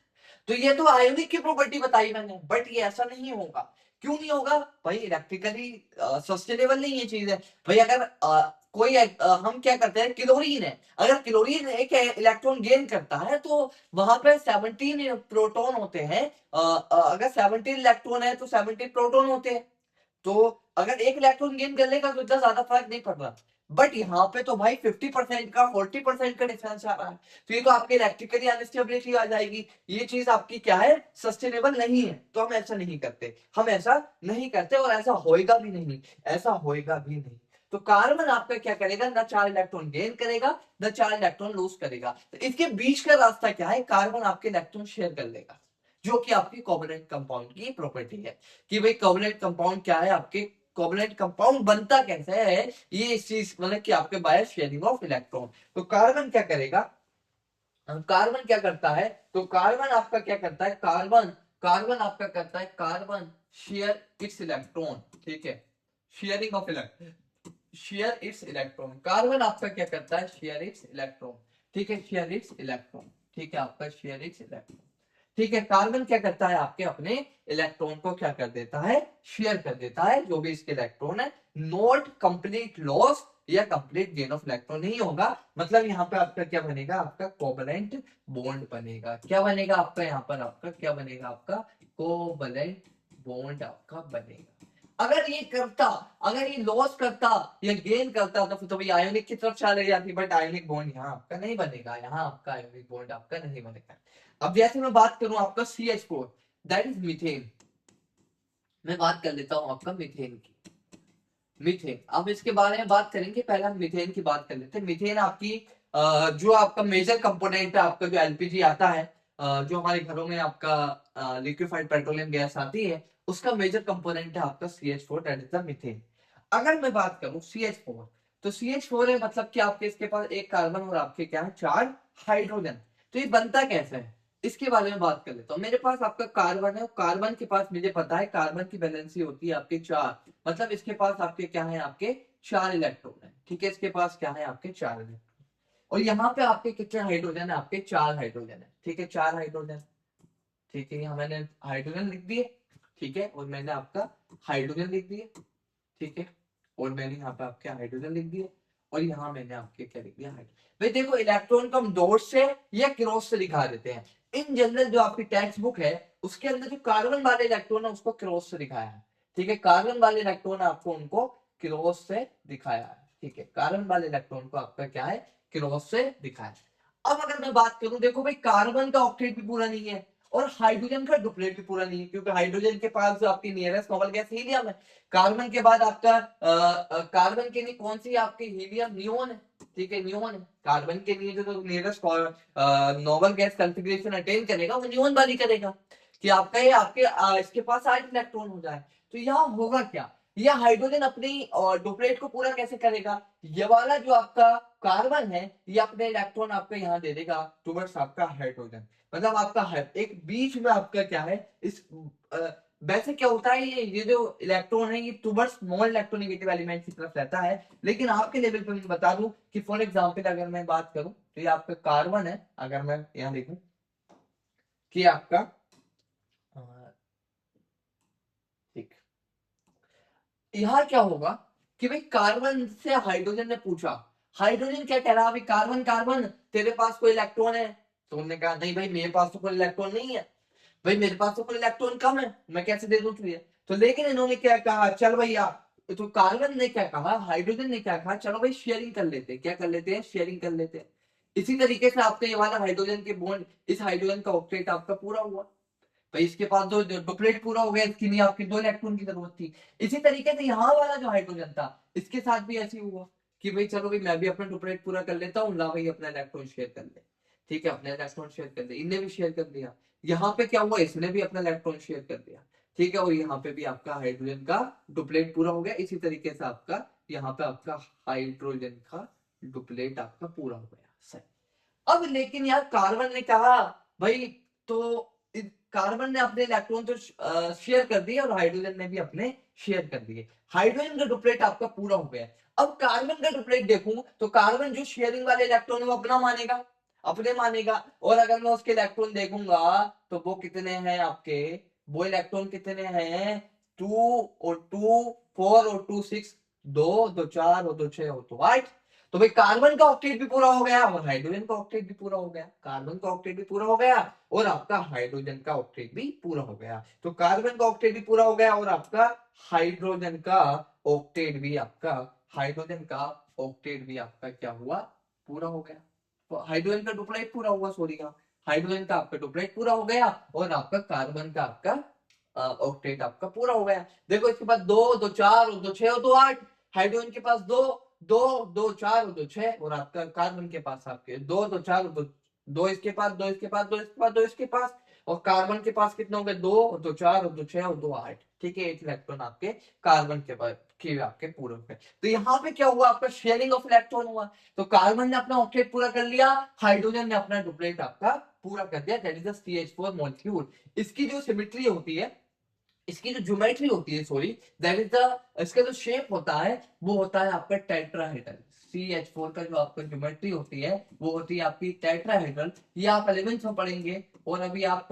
तो ये तो आयोनिक की प्रॉपर्टी बताई मैंने, बट ये ऐसा नहीं होगा। क्यों नहीं होगा भाई, इलेक्ट्रिकली सस्टेनेबल नहीं ये चीज है। भाई अगर कोई हम क्या करते हैं, क्लोरीन है, अगर क्लोरीन एक इलेक्ट्रॉन गेन करता है तो वहां पे 17 प्रोटॉन होते हैं। अगर 17 इलेक्ट्रॉन है तो 17 प्रोटॉन होते हैं। तो अगर एक इलेक्ट्रॉन गेन कर लेगा तो इतना ज्यादा फर्क नहीं पड़ रहा। बट यहाँ पे तो भाई 50% का 40% का डिफरेंस आ रहा है। तो ये तो आपकी इलेक्ट्रिकली अनस्टेबिलिटी आ जाएगी। ये चीज आपकी क्या है, सस्टेनेबल नहीं है। तो हम ऐसा नहीं करते, हम ऐसा नहीं करते, और ऐसा होएगा भी नहीं, ऐसा होएगा भी नहीं। तो कार्बन आपका क्या करेगा, ना 4 इलेक्ट्रॉन गेन करेगा ना 4 इलेक्ट्रॉन लूज करेगा। तो इसके बीच का रास्ता क्या है, कार्बन आपके इलेक्ट्रॉन शेयर कर लेगा, जो कि आपकी कोवलेंट कंपाउंड की प्रॉपर्टी है। कि भाई कोवलेंट कंपाउंड क्या है, आपके कोवलेंट कंपाउंड बनता कैसे है, ये इस चीज मतलब कि आपके बाय शेयरिंग ऑफ इलेक्ट्रॉन। तो कार्बन क्या करेगा, कार्बन क्या करता है, तो कार्बन आपका क्या करता है, कार्बन कार्बन आपका करता है, कार्बन शेयर इट्स इलेक्ट्रॉन। ठीक है, sharing of electron, share its electron. Carbon आपका क्या करता है, शेयर इट्स इलेक्ट्रॉन। ठीक है, शेयर इट्स इलेक्ट्रॉन। ठीक है, आपका शेयर इट्स इलेक्ट्रॉन। ठीक है, कार्बन क्या करता है, आपके अपने इलेक्ट्रॉन को क्या कर देता है, शेयर कर देता है, जो भी इसके इलेक्ट्रॉन है। नॉट कंप्लीट लॉस या कंप्लीट गेन ऑफ इलेक्ट्रॉन नहीं होगा। मतलब यहाँ पे आपका क्या बनेगा, आपका कोवलेंट बॉन्ड बनेगा। क्या बनेगा आपका, यहाँ पर आपका क्या बनेगा, आपका कोवलेंट बॉन्ड आपका बनेगा। अगर ये करता, अगर ये लॉस करता या गेन करता तो फिर तो भाई आयोनिक की तरफ चले जाती, बट आयोनिक बॉन्ड यहाँ आपका नहीं बनेगा, यहाँ आपका आयोनिक बॉन्ड आपका नहीं बनेगा। अब जैसे मैं बात करूं आपका CH4, दैट इज मीथेन। मैं बात कर लेता हूं आपका मीथेन की। मीथेन, अब इसके बारे में बात करेंगे, पहले हम मीथेन की बात कर लेते हैं। मीथेन आपकी जो आपका मेजर कंपोनेंट है, आपका जो एलपीजी आता है, जो हमारे घरों में आपका लिक्विफाइड पेट्रोलियम गैस आती है, उसका मेजर कंपोनेंट है आपका CH4, that is the methane. अगर मैं बात करूं CH4, तो CH4 है मतलब कि आपके इसके पास एक कार्बन और आपके क्या है 4 हाइड्रोजन। तो ये बनता कैसे है, इसके बारे में बात कर लेता हूँ। मेरे पास आपका कार्बन है, कार्बन के पास मुझे पता है कार्बन की वैलेंसी होती है आपके 4, मतलब इसके पास आपके क्या है, आपके 4 इलेक्ट्रॉन है। ठीक है, इसके पास क्या है, आपके 4 इलेक्ट्रॉन। और यहाँ पे आपके कितने हाइड्रोजन है, आपके 4 हाइड्रोजन है। ठीक है, 4 हाइड्रोजन। ठीक है, यहाँ मैंने हाइड्रोजन लिख दिए। ठीक है, और मैंने आपका हाइड्रोजन लिख दिए। ठीक है, और मैंने यहाँ पे आपके हाइड्रोजन लिख दिए। और यहाँ मैंने आपके क्या लिख दिया हाइड्रोजन। भाई देखो इलेक्ट्रॉन को हम डॉट से या क्रॉस से दिखा देते हैं। इन जनरल जो आपकी टेक्स्ट बुक है उसके अंदर जो कार्बन वाले इलेक्ट्रॉन है उसको क्रॉस से दिखाया है। ठीक है, कार्बन वाले इलेक्ट्रॉन आपको उनको क्रॉस से दिखाया है। ठीक है, कार्बन वाले इलेक्ट्रॉन को आपका क्या है, क्रॉस से दिखाया है। अब अगर मैं बात करूं, देखो भाई कार्बन का ऑक्टेट भी पूरा नहीं है और हाइड्रोजन का डुप्लेट भी पूरा नहीं है, क्योंकि हाइड्रोजन के पास जो आपकी नियरेस्ट नोबल गैस हीलियम है। कार्बन के बाद आपका कार्बन के लिए कौन सी आपकी हीलियम नियोन है। ठीक है, नियोन है। कार्बन के लिए जो nearest noble gas configuration attain करेगा वो नियोन वाली करेगा कि आपका ये आपके इसके पास 8 इलेक्ट्रॉन हो जाए। तो यहाँ होगा क्या, यह हाइड्रोजन अपनी डुप्लेट को पूरा कैसे करेगा, ये वाला जो आपका कार्बन है ये अपने इलेक्ट्रॉन आपका यहाँ दे देगा टुवर्ड्स आपका हाइड्रोजन। मतलब आपका एक बीच में आपका क्या है इस वैसे क्या होता है, ये जो इलेक्ट्रॉन है ये टुवर्ड्स नॉन इलेक्ट्रोनेगेटिव एलिमेंट की तरफ रहता है। लेकिन आपके लेवल पे मैं बता दूं कि फॉर एग्जांपल अगर मैं बात करूं तो ये आपका कार्बन है, अगर मैं यहाँ देखूं कि आपका ठीक, यहाँ क्या होगा कि भाई कार्बन से हाइड्रोजन ने पूछा, हाइड्रोजन क्या कह रहा है, कार्बन कार्बन तेरे पास कोई इलेक्ट्रॉन है। तो उन्होंने कहा नहीं भाई मेरे पास तो कोई इलेक्ट्रॉन नहीं है, भाई मेरे पास तो कोई इलेक्ट्रॉन कम है, मैं कैसे दे दूं तुझे। तो लेकिन इन्होंने क्या कहा, चल भैया, तो कार्बन ने क्या कहा, हाइड्रोजन ने क्या कहा, चलो भाई शेयरिंग कर लेते हैं। क्या कर लेते हैं, शेयरिंग कर लेते हैं। इसी तरीके से आपका ये वाला हाइड्रोजन के बॉन्ड, इस हाइड्रोजन का ऑक्टेट आपका पूरा हुआ। भाई इसके पास दो डुप्लेट पूरा हो गया, इसके लिए आपकी 2 इलेक्ट्रॉन की जरूरत थी। इसी तरीके से यहाँ वाला जो हाइड्रोजन था इसके साथ भी ऐसे हुआ कि भाई चलो भाई मैं भी अपना डुप्लेट पूरा कर लेता हूँ, ला भाई अपना इलेक्ट्रॉन शेयर कर ले। ठीक है, अपना इलेक्ट्रॉन शेयर कर ले, इनने भी शेयर कर दिया। यहाँ पे क्या हुआ, इसने भी अपना इलेक्ट्रॉन शेयर कर दिया। ठीक है, और यहाँ पे भी आपका हाइड्रोजन का डुप्लेट पूरा हो गया। इसी तरीके से आपका यहाँ पे आपका हाइड्रोजन का डुप्लेट आपका पूरा हो गया। सही। अब लेकिन यार कार्बन ने कहा भाई, तो कार्बन ने अपने इलेक्ट्रॉन तो शेयर कर दिए और हाइड्रोजन ने भी अपने शेयर कर दिए। हाइड्रोजन का डुप्लेट आपका पूरा हो गया। अब कार्बन का डुप्लेट देखूं तो कार्बन जो शेयरिंग वाले इलेक्ट्रॉन वो अपना मानेगा, अपने मानेगा। और अगर मैं उसके इलेक्ट्रॉन देखूंगा तो वो कितने हैं आपके, वो इलेक्ट्रॉन कितने हैं, 2 और 2 4 और 2 6, 2 2 4 और 2 6 और 2 8। तो भाई कार्बन का ऑक्टेट भी पूरा हो गया और हाइड्रोजन का ऑक्टेट भी पूरा हो गया। कार्बन का ऑक्टेट भी पूरा हो गया और आपका हाइड्रोजन का ऑक्टेट भी पूरा हो गया। तो कार्बन का ऑक्टेट भी पूरा हो गया और आपका हाइड्रोजन का ऑक्टेट भी आपका, हाइड्रोजन का ऑक्टेट भी आपका क्या हुआ, पूरा हो गया। तो हाइड्रोजन का डुप्लेट पूरा हुआ, सॉरी का हाइड्रोजन का आपका डुप्लेट पूरा हो गया और आपका कार्बन का आपका ऑक्टेट आपका पूरा हो गया। देखो इसके पास 2 2 4 और 2 6 और 2 8, हाइड्रोजन के पास 2 2 2 4 और 2 6 और आपका कार्बन के पास आपके 2 2 4 और 2 इसके पास, 2 इसके पास, 2 इसके पास, 2 इसके पास। और कार्बन के पास कितने हो गए, 2 2 4 और 2 6 और 2 8। ठीक है, 8 इलेक्ट्रॉन आपके कार्बन के पास के आपके पूरे हो गए। तो यहाँ पे क्या हुआ, आपका शेयरिंग ऑफ इलेक्ट्रॉन हुआ। तो कार्बन ने अपना ऑक्टेट पूरा कर लिया, हाइड्रोजन ने अपना डुप्लेट आपका पूरा कर दिया, that is the CH4 molecule. इसकी जो सिमेट्री होती है, इसकी जो ज्योमेट्री होती है, सॉरी दैट इज द, इसका जो शेप होता है वो होता है आपका टेट्राहेड्रल। CH4 का जो आपका ज्योमेट्री होती है वो होती है आपकी टेट्राहेड्रल। ये आप 11th में पढ़ेंगे और अभी आप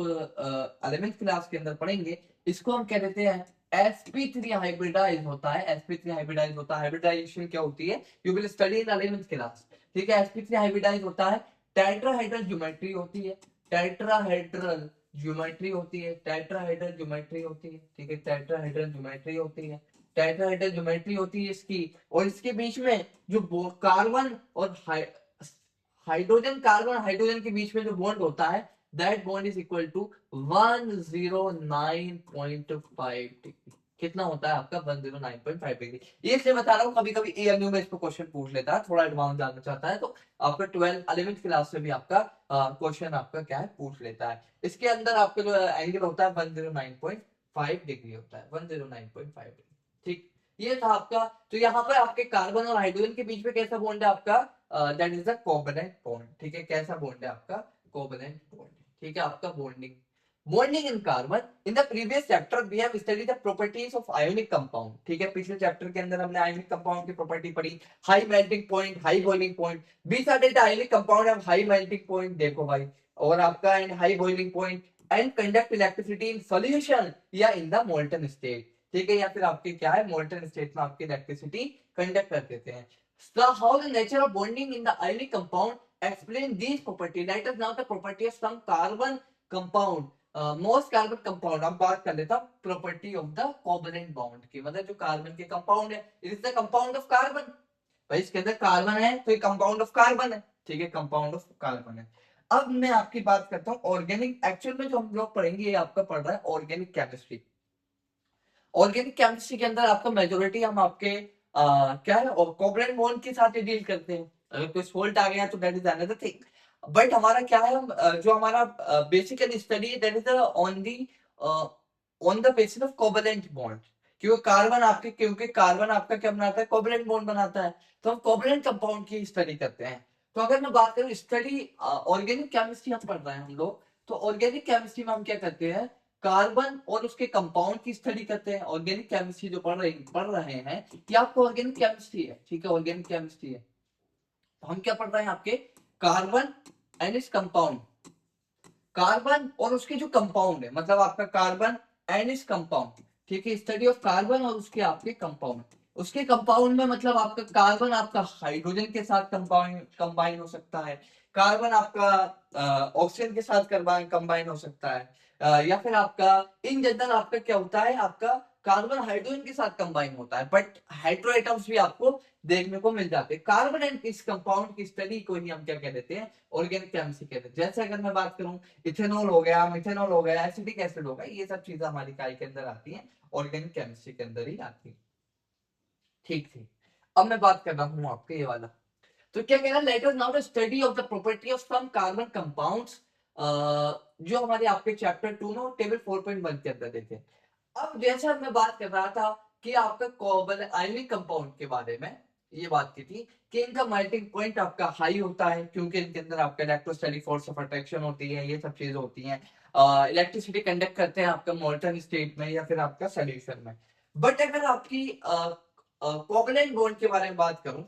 11th क्लास के अंदर पढ़ेंगे। इसको हम कह देते हैं sp3 हाइब्रिडाइज होता है। sp3 हाइब्रिडाइज होता है, हाइब्रिडाइजेशन क्या होती है, you will study in 11th class. ठीक है, sp3 हाइब्रिडाइज होता है, टेट्राहेड्रल ज्योमेट्री होती है, टेट्राहेड्रल ज्योमेट्री होती है, टेट्राहेड्रल ज्योमेट्री होती है। ठीक है, टेट्राहेड्रल ज्योमेट्री होती है, टेट्राहेड्रल ज्योमेट्री होती है इसकी। और इसके बीच में जो कार्बन और हाइड्रोजन, कार्बन हाइड्रोजन के बीच में जो बॉन्ड होता है that bond is equal to 109.5 degree. कितना होता है आपका 109.5 डिग्री। ये इसलिए बता रहा हूँ, कभी कभी AMU में इसको क्वेश्चन पूछ लेता है, थोड़ा एडवांस जानना चाहता है तो आपका 11th क्लास में भी आपका क्वेश्चन आपका क्या है पूछ लेता है। इसके अंदर आपका जो एंगल होता है 109.5 डिग्री होता है, 109.5 डिग्री। ठीक, ये था आपका। तो यहाँ पर आपके कार्बन और हाइड्रोजन के बीच में कैसा बॉन्ड है आपका, that is the covalent bond. ठीक है, कैसा बॉन्ड है आपका, कोवेलेंट बॉन्ड। ठीक है, आपका bonding in carbon. In the previous chapter we have studied the properties of ionic compound. ठीक है, पिछले चैप्टर के अंदर हमने आयोनिक कंपाउंड की प्रॉपर्टी पढ़ी, high melting point, high boiling point. These the ionic compound have high melting point, देखो भाई, और आपका and high boiling point, and conduct electricity in solution या इन द मोल्टन स्टेट। ठीक है, या फिर आपके क्या है मोल्टन स्टेट में आपकी इलेक्ट्रिसिटी कंडक्ट कर देते हैं. So how the nature of bonding in the ionic compound explain these property. Let us now the property of some carbon compound. Most carbon compound, अब बात कर लेता हूँ property of the covalent bond की, मतलब जो कार्बन के compound है, it is the compound of carbon. भाई इसके अंदर कार्बन है तो ये कंपाउंड ऑफ कार्बन है, ठीक है, कंपाउंड ऑफ कार्बन है. अब मैं आपकी बात करता हूँ ऑर्गेनिक. एक्चुअल में जो हम लोग पढ़ेंगे ये आपका पढ़ रहा है ऑर्गेनिक केमिस्ट्री. ऑर्गेनिक केमिस्ट्री के अंदर आपका मेजोरिटी हम आपके क्या है और कोवलेंट बॉन्ड के साथ ही डील करते हैं. अगर कोई फॉल्ट आ गया तो that is another thing. But हमारा क्या है, जो हमारा बेसिकली स्टडी है that is on the basis of covalent bond. क्योंकि कार्बन आपका क्या बनाता है, कोवलेंट बॉन्ड बनाता है, तो हम कोवलेंट कंपाउंड की स्टडी करते हैं. तो अगर मैं बात करूं स्टडी ऑर्गेनिक केमिस्ट्री हम पढ़ रहे हैं हम लोग, तो ऑर्गेनिक केमिस्ट्री में हम क्या करते हैं, कार्बन और उसके कंपाउंड की स्टडी करते हैं. ऑर्गेनिक केमिस्ट्री जो पढ़ रहे हैं ये आपको ऑर्गेनिक केमिस्ट्री है, ठीक है, ऑर्गेनिक केमिस्ट्री है. तो हम क्या पढ़ रहे हैं आपके कार्बन एंड इस कंपाउंड, कार्बन और उसके जो कंपाउंड है, मतलब आपका कार्बन एंड इस कंपाउंड, ठीक है, स्टडी ऑफ कार्बन और उसके आपके कंपाउंड. उसके कंपाउंड में मतलब आपका कार्बन आपका हाइड्रोजन के साथ कंबाइन हो सकता है, कार्बन आपका ऑक्सीजन के साथ कंबाइन हो सकता है, या फिर आपका इन जनरल आपका क्या होता है, आपका कार्बन हाइड्रोजन के साथ कंबाइन होता है. बट हाइड्रो एटम्स भी आपको देखने को मिल जाते हैं. कार्बन एंड इस कंपाउंड की स्टडी को ही हम क्या कह देते हैं, ऑर्गेनिक केमिस्ट्री कहते हैं. जैसे अगर मैं बात करूं इथेनॉल हो गया, मिथेनॉल हो गया, एसिटिक एसिड हो गया, ये सब चीजें हमारी काय के अंदर आती हैं, ऑर्गेनिक केमिस्ट्री के अंदर ही आती है. ठीक थी. अब मैं बात कर रहा हूँ आपके ये वाला. तो क्या कहना, let us now the study of the property of some carbon compounds, जो हमारे आपके चैप्टर 2 में टेबल 4.1 के अंदर देखे. अब जैसा मैं बात कर रहा था कि आपका कोवलेंट आयनिक कंपाउंड के बारे में ये बात की थी कि इनका मेल्टिंग पॉइंट आपका हाई होता है, क्योंकि इनके अंदर आपका इलेक्ट्रोस्टैटिक फोर्स ऑफ अट्रैक्शन होती है, ये सब चीजें होती हैं, इलेक्ट्रिसिटी कंडक्ट करते हैं आपका मोल्टन स्टेट में या फिर आपका सॉल्यूशन में. बट अगर आपकी कोवलेंट बॉन्ड के बारे में बात करूं,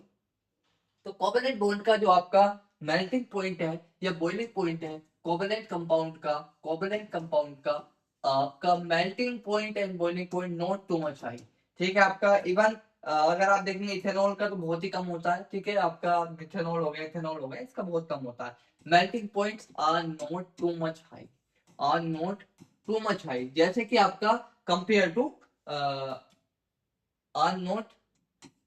तो कोवलेंट बॉन्ड का जो आपका मेल्टिंग पॉइंट है या बॉइलिंग पॉइंट है कोवलेंट कंपाउंड का melting point and boiling point not too much high. ठीक है, आपका इवन अगर आप देखेंगे इथेनॉल का तो बहुत ही कम होता है, ठीक है, आपका मिथेनॉल हो गया, इथेनॉल हो गया, इसका बहुत कम होता है. Melting points are not too much high, are not too much high, जैसे कि आपका compare to are not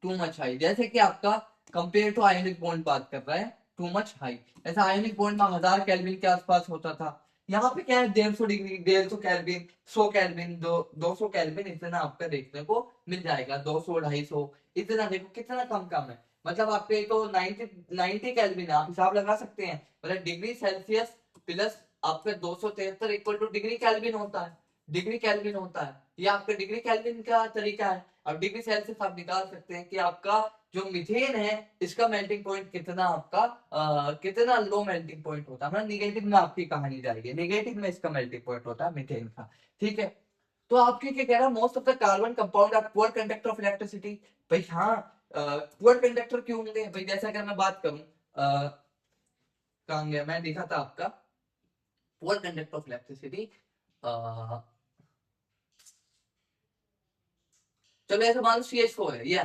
too much high, जैसे कि आपका कंपेयर टू आयोनिक बॉन्ड बात कर रहा है टू मच हाई. ऐसा आयोनिक बॉन्ड में 1000 केल्विन के आसपास होता था, यहाँ पे क्या है 150 डिग्री, 150 केल्विन, 100 केल्विन, 200 केल्विन, इतना आपका देखने को मिल जाएगा. 200 250 इतना, देखो कितना कम कम है. मतलब आपके तो 90 केल्विन है, आप हिसाब लगा सकते हैं, मतलब डिग्री सेल्सियस प्लस आपका 273 इक्वल टू डिग्री केल्विन होता है, डिग्री केल्विन होता है. ये आपका डिग्री केल्विन का तरीका है. अब डिग्री सेल्सियस आप निकाल सकते हैं कि आपका जो मीथेन है इसका मेल्टिंग पॉइंट कितना आपका कितना लो मेल्टिंग पॉइंट होता है. मतलब निगेटिव में आपकी कहानी जाएगी, निगेटिव में इसका मेल्टिंग पॉइंट होता है मीथेन का. ठीक है, तो आपके क्या कह रहा है, most of the carbon compound are poor conductor of electricity. भाई हाँ, पुअर कंडक्टर क्यों होंगे भाई, जैसा अगर मैं बात करूं कहां गया, मैं देखा था आपका पुअर कंडक्टर ऑफ इलेक्ट्रिसिटी. चलो ऐसा मान लो CH4 है, ये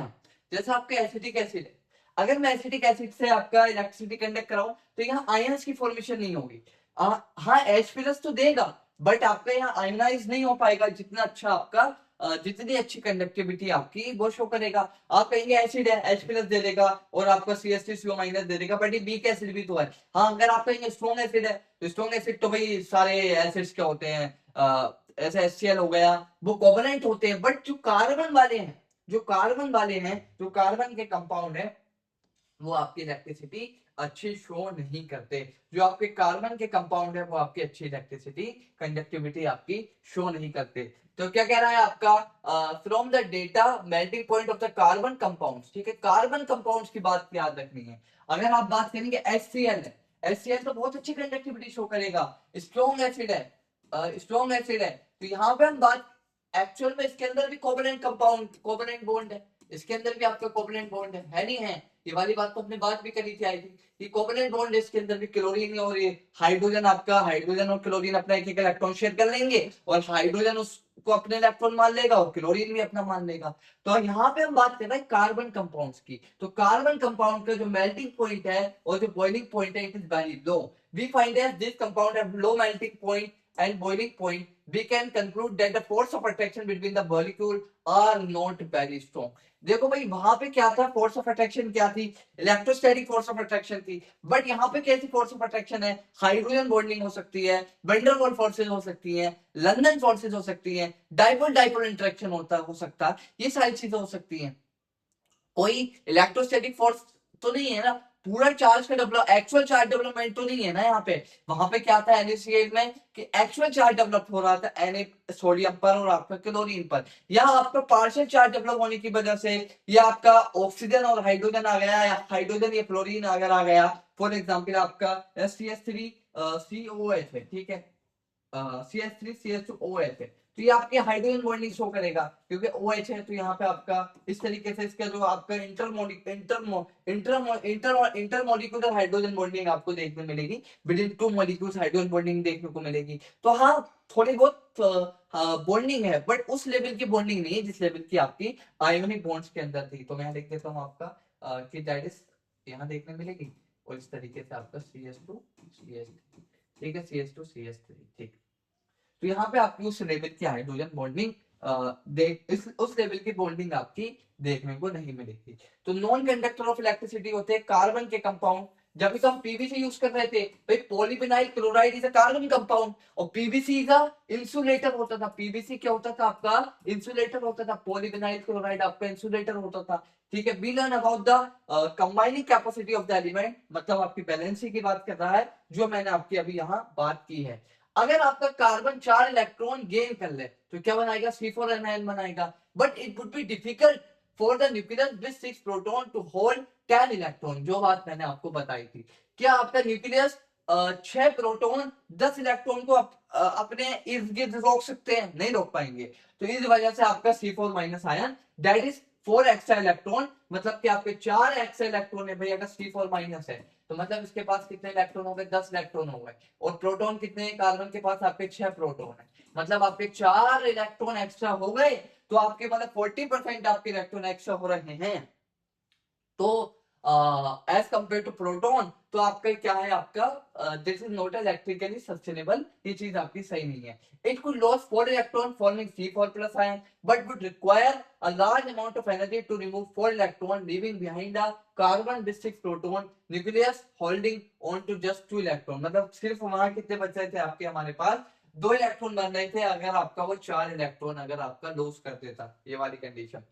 जैसा आपका एसिटिक एसिड है, अगर मैं एसिटिक एसिड से आपका इलेक्ट्रिसिटी कंडक्ट कराऊं तो यहाँ आयंस की फॉर्मेशन नहीं होगी. हाँ H प्लस तो देगा, बट आपका यहाँ आयनाइज नहीं हो पाएगा जितना अच्छा आपका जितनी अच्छी कंडक्टिविटी आपकी वो शो करेगा. आप कहेंगे एसिड है H प्लस दे देगा और आपका CH3CO माइनस दे देगा, बट ये वीक एसिड भी तो है. हाँ, अगर आप कहेंगे स्ट्रॉन्ग एसिड है तो स्ट्रॉन्ग एसिड तो भाई सारे एसिड्स क्या होते हैं, ऐसा HCl हो गया, वो कोवलेंट होते हैं. बट जो कार्बन वाले हैं, जो कार्बन के कंपाउंड है वो आपकी इलेक्ट्रिसिटी अच्छी शो नहीं करते. जो आपके कार्बन के कंपाउंड है वो आपकी अच्छी इलेक्ट्रिसिटी कंडक्टिविटी आपकी शो नहीं करते. तो क्या कह रहा है आपका, from the data melting point of the carbon compounds. ठीक है, कार्बन कंपाउंड्स की बात याद रखनी है. अगर आप बात करेंगे HCl है, HCl तो बहुत अच्छी कंडक्टिविटी शो करेगा, स्ट्रॉन्ग एसिड है, स्ट्रॉन्ग एसिड है. तो यहाँ पे हम बात एक्चुअल में इसके अंदर भी कोवलेंट कंपाउंड, कोवलेंट बॉन्ड है, इसके अंदर भी आपका कोवलेंट बॉन्ड है नहीं है. ये वाली बात तो अपने बात भी करी थी आई थी, ये कोवेलेंट बॉन्ड इसके अंदर भी क्लोरीन और ये हाइड्रोजन, आपका हाइड्रोजन और क्लोरीन अपना एक एक इलेक्ट्रॉन शेयर कर लेंगे और हाइड्रोजन उसको अपने इलेक्ट्रॉन मान लेगा और क्लोरीन भी अपना मान लेगा। तो यहाँ पे हम बात कर रहे हैं कार्बन कंपाउंड्स की। तो कार्बन कंपाउंड का जो मेल्टिंग पॉइंट है और जो बॉइलिंग पॉइंट है, it is very low. We find that this compound have low melting point and boiling point, we can conclude that the force of attraction between the molecule are not very strong. देखो भाई वहां पे क्या था, force of attraction क्या थी, electrostatic force of attraction थी। But यहाँ पे कैसी फोर्स ऑफ अट्रैक्शन है, हाइड्रोजन बॉन्डिंग हो सकती है, वैन वाल फोर्सेज हो सकती हैं, लंदन फोर्सेज हो सकती हैं, डाइपोल डाइपोल इंटरेक्शन हो सकता है, ये सारी चीजें हो सकती हैं। कोई इलेक्ट्रोस्टैटिक फोर्स तो नहीं है ना, पूरा चार्ज का डेवलप, एक्चुअल चार्ज डेवलपमेंट तो नहीं है ना यहाँ पे। वहां पे क्या था NaCl में कि एक्चुअल चार्ज डेवलप हो रहा था Na सोडियम पर और आपका क्लोरीन पर। या आपका पार्शियल चार्ज डेवलप होने की वजह से या आपका ऑक्सीजन और हाइड्रोजन आ गया या हाइड्रोजन या क्लोरीन अगर आ गया, फॉर एग्जाम्पल आपका SCH3 COH है, ठीक है, CH3 CH2OH है, तो ये आपके हाइड्रोजन बॉन्डिंग शो करेगा क्योंकि OH है। तो यहाँ पे आपका इस तरीके से इसका जो आपका इंटरमोलिक्यूलर हाइड्रोजन बॉन्डिंग आपको देखने मिलेगी, between two molecules hydrogen bonding देखने को मिलेगी। तो हाँ, थोड़ी बहुत बॉन्डिंग है, बट उस लेवल की बॉन्डिंग नहीं है जिस लेवल की आपकी आयोनिक बॉन्ड्स के अंदर थी। तो मैं लिख देता हूँ आपका कि दैट इज यहाँ देखने मिलेगी, और इस तरीके से आपका CH2 CH3, ठीक है, CH2 CH3, ठीक। तो यहाँ पे आपकी उस लेवल की हाइड्रोजन बॉन्डिंग उस लेवल की बॉन्डिंग आपकी देखने को नहीं मिलेगी। तो नॉन कंडक्टर ऑफ इलेक्ट्रिसिटी होते हैं कार्बन के कंपाउंड। जब भी हम पीवीसी यूज कर रहे थे भाई, polyvinyl chloride is a carbon compound और पीवीसी इज अ इंसुलेटर होता था। पीवीसी क्या होता था आपका, इंसुलेटर होता था, पॉलीविनाइल क्लोराइड आपका इंसुलेटर होता था, ठीक है। We learn about the combining capacity of the element, मतलब आपकी बैलेंसिंग की बात कर रहा है, जो मैंने आपकी अभी यहाँ बात की है। अगर आपका कार्बन 4 इलेक्ट्रॉन गेन कर ले तो क्या बनाएगा, C4 एनायन बनाएगा। But it would be difficult for the nucleus with 6 proton to hold 10 electron, जो बात मैंने आपको बताई थी। क्या आपका न्यूक्लियस 6 प्रोटॉन 10 इलेक्ट्रॉन को अपने इर्द गिर्द रोक सकते हैं? नहीं रोक पाएंगे। तो इस वजह से आपका C4 minus ion that is 4 extra electron, मतलब कि आपके 4 एक्स्ट्रा इलेक्ट्रॉन है भाई। अगर C4 माइनस है तो मतलब इसके पास कितने इलेक्ट्रॉन हो गए, 10 इलेक्ट्रॉन हो गए। और प्रोटॉन कितने हैं कार्बन के पास, आपके 6 प्रोटॉन है, मतलब आपके 4 इलेक्ट्रॉन एक्स्ट्रा हो गए। तो आपके मतलब 40% आपके इलेक्ट्रॉन एक्स्ट्रा हो रहे हैं। तो एज कंपेयर टू प्रोटॉन, तो आपका क्या है, आपका this is not electrically sustainable, ये चीज आपकी सही नहीं है। It could loss 4 electron forming C4 plus ion, but would require a large amount of energy to remove 4 electron, leaving behind a carbon with 6 proton nucleus holding on to just 2 electron। मतलब सिर्फ वहां कितने बच रहे थे आपके, हमारे पास 2 electron बन रहे थे, अगर आपका वो 4 इलेक्ट्रॉन अगर आपका लॉस कर देता, ये वाली कंडीशन।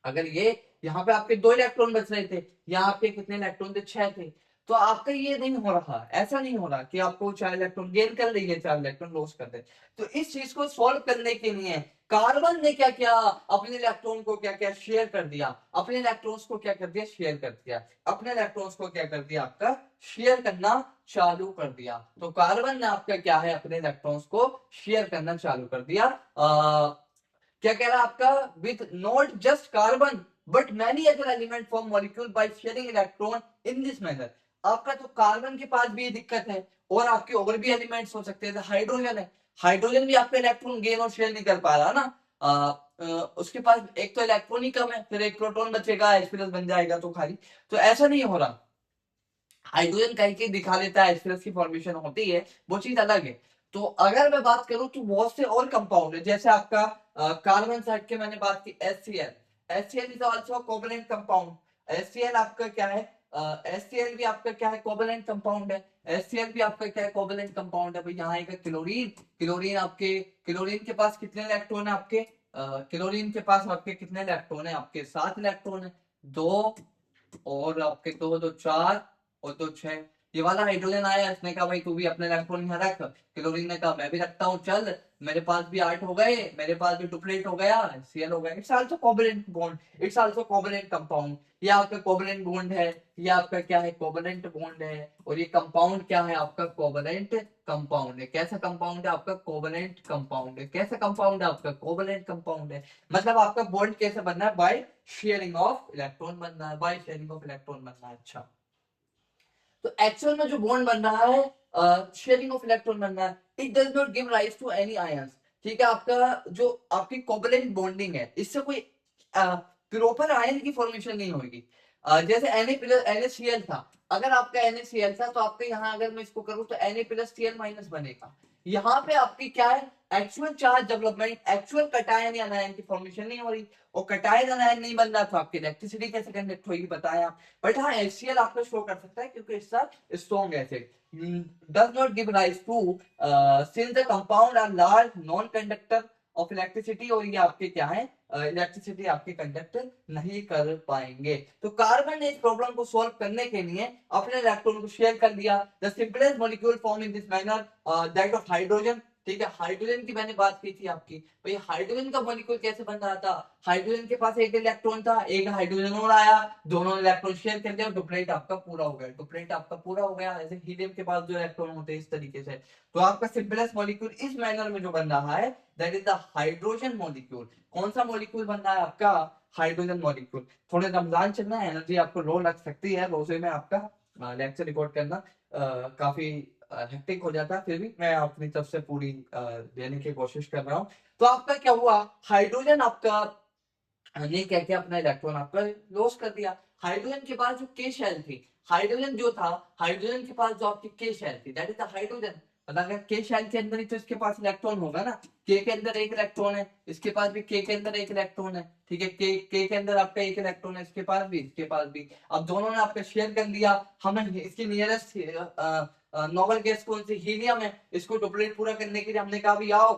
अगर ये यहाँ पे आपके 2 इलेक्ट्रॉन बच रहे थे, यहाँ आपके कितने इलेक्ट्रॉन थे, 6 थे। तो आपका ये नहीं हो रहा, ऐसा नहीं हो रहा कि आपको 4 इलेक्ट्रॉन गेन कर रही है, 4 इलेक्ट्रॉन लॉस कर दे। तो इस चीज को सॉल्व करने के लिए कार्बन ने क्या किया, अपने इलेक्ट्रॉन को क्या क्या शेयर कर दिया, अपने इलेक्ट्रॉन्स को क्या कर दिया, शेयर कर दिया, अपने इलेक्ट्रॉन्स को क्या कर दिया, आपका शेयर करना चालू कर दिया। तो कार्बन ने आपका क्या है, अपने इलेक्ट्रॉन्स को शेयर करना चालू कर दिया। क्या कह रहा है आपका, with not just carbon but many other element form molecule by sharing electron in this manner. आपका तो कार्बन के पास भी ये दिक्कत है और आपके और भी एलिमेंट्स हो सकते हैं। हाइड्रोजन है, हाइड्रोजन भी आपका इलेक्ट्रॉन गेन और शेयर नहीं कर पा रहा ना, उसके पास एक तो इलेक्ट्रॉन ही कम है, फिर एक प्रोटॉन बचेगा, H+ बन जाएगा तो खाली। तो ऐसा नहीं हो रहा, हाइड्रोजन कहीं कहीं दिखा देता है, H+ की फॉर्मेशन होती है, वो चीज अलग है। तो अगर मैं बात करूं तो बहुत से और कंपाउंड है, जैसे आपका कार्बन से हटके मैंने बात की HCl। HCl is also covalent compound. HCl आपका क्या है, HCl भी आपका क्या है, कोवेलेंट कंपाउंड है। HCl भी आपका क्या है, कोवेलेंट कंपाउंड है भाई। यहाँ एक क्लोरीन, क्लोरीन के पास कितने इलेक्ट्रॉन है आपके, क्लोरीन के पास आपके कितने इलेक्ट्रॉन है, आपके 7 इलेक्ट्रॉन है, 2 और आपके 2 2 4 और 2 6। ये वाला हाइड्रोजन आया, इसने कहा भाई तू भी अपने इलेक्ट्रॉन यहाँ रख, क्लोरीन ने कहा मैं भी रखता हूँ चल। मेरे पास भी 8 हो गए, मेरे पास भी डुप्लेट हो गया, Cl हो गया। It's also covalent bond, it's also covalent compound. ये आपका कोवैलेंट बॉन्ड है, ये आपका क्या है, कोवैलेंट बॉन्ड है। और ये कंपाउंड क्या है आपका, कोवैलेंट कंपाउंड है। कैसा कंपाउंड है आपका, कोवैलेंट कंपाउंड है। कैसा कंपाउंड है आपका, कोवैलेंट कंपाउंड है। मतलब आपका बॉन्ड कैसे बनना है, बाय शेयरिंग ऑफ इलेक्ट्रॉन बनना है, बाय शेयरिंग ऑफ इलेक्ट्रॉन बनना है। अच्छा, तो एक्चुअल में जो बॉन्ड बन रहा है, शेयरिंग ऑफ इलेक्ट्रॉन बन रहा है, it does not give rise to any ions. ठीक है, आपका जो आपकी कोवैलेंट बॉन्डिंग है, इससे कोई प्रॉपर आयन की फॉर्मेशन नहीं होगी। जैसे NaCl था, अगर आपका NaCl था तो आपके यहाँ अगर मैं इसको करूँ तो Na+Cl- बनेगा। यहाँ पे आपकी क्या है, actual charge development, actual cation या आयन की फॉर्मेशन नहीं हो रही। और कटायन आयन नहीं बन रहा तो आपकी इलेक्ट्रिसिटी कैसे कंडक्ट होगी, बताया। बट हाँ, HCl आपको शो कर सकता है क्योंकि इसका strong acid does not give rise to since the compound are large non-conductor of electricity। और ये आपके क्या है, इलेक्ट्रिसिटी आपके कंडक्ट नहीं कर पाएंगे। तो कार्बन ने इस प्रॉब्लम को सॉल्व करने के लिए अपने इलेक्ट्रॉन को शेयर कर दिया। The simplest molecule form in this manner that of hydrogen. ठीक है, हाइड्रोजन की मैंने बात की थी आपकी, भाई हाइड्रोजन का मॉलिक्यूल कैसे बन रहा था। हाइड्रोजन के पास एक इलेक्ट्रॉन था, एक हाइड्रोजन और आया, दोनों इलेक्ट्रॉन शेयर कर दिया, डुप्लेट आपका पूरा हो गया। डुप्लेट आपका पूरा हो गया, ऐसे हीलियम के पास जो इलेक्ट्रॉन होते हैं इस तरीके से। तो आपका सिंपलेस्ट मॉलिक्यूल इस मैनर में जो बन रहा है, that is the hydrogen molecule. कौन सा मॉलिक्यूल बन रहा है आपका, हाइड्रोजन मॉलिक्यूल। थोड़े रमजान चल रहा है, एनर्जी आपको लो लग सकती है, रोजे में आपका लेक्चर रिकॉर्ड करना काफी हेक्टिक हो जाता है, फिर भी मैं अपनी तरफ से पूरी देने की कोशिश कर रहा हूँ। तो आपका क्या हुआ, हाइड्रोजन आपका ने क्या किया, अपना इलेक्ट्रॉन आपका लॉस कर दिया। हाइड्रोजन के पास जो के शेल थी, हाइड्रोजन जो था, हाइड्रोजन के पास जो आपकी के शेल थी, दैट इज द हाइड्रोजन। मतलब अगर के शेल के अंदर ही तो इसके पास इलेक्ट्रॉन होगा ना, के अंदर एक इलेक्ट्रॉन है, इसके पास भी के अंदर एक इलेक्ट्रॉन है। ठीक है, के अंदर आपका एक इलेक्ट्रॉन है, इसके पास भी, इसके पास भी। अब दोनों ने आपका शेयर कर लिया। हमें इसकी नियरेस्ट नोबल गैस कौन सी, हीलियम है। इसको डुप्लीट पूरा करने के लिए हमने कहा भी आओ,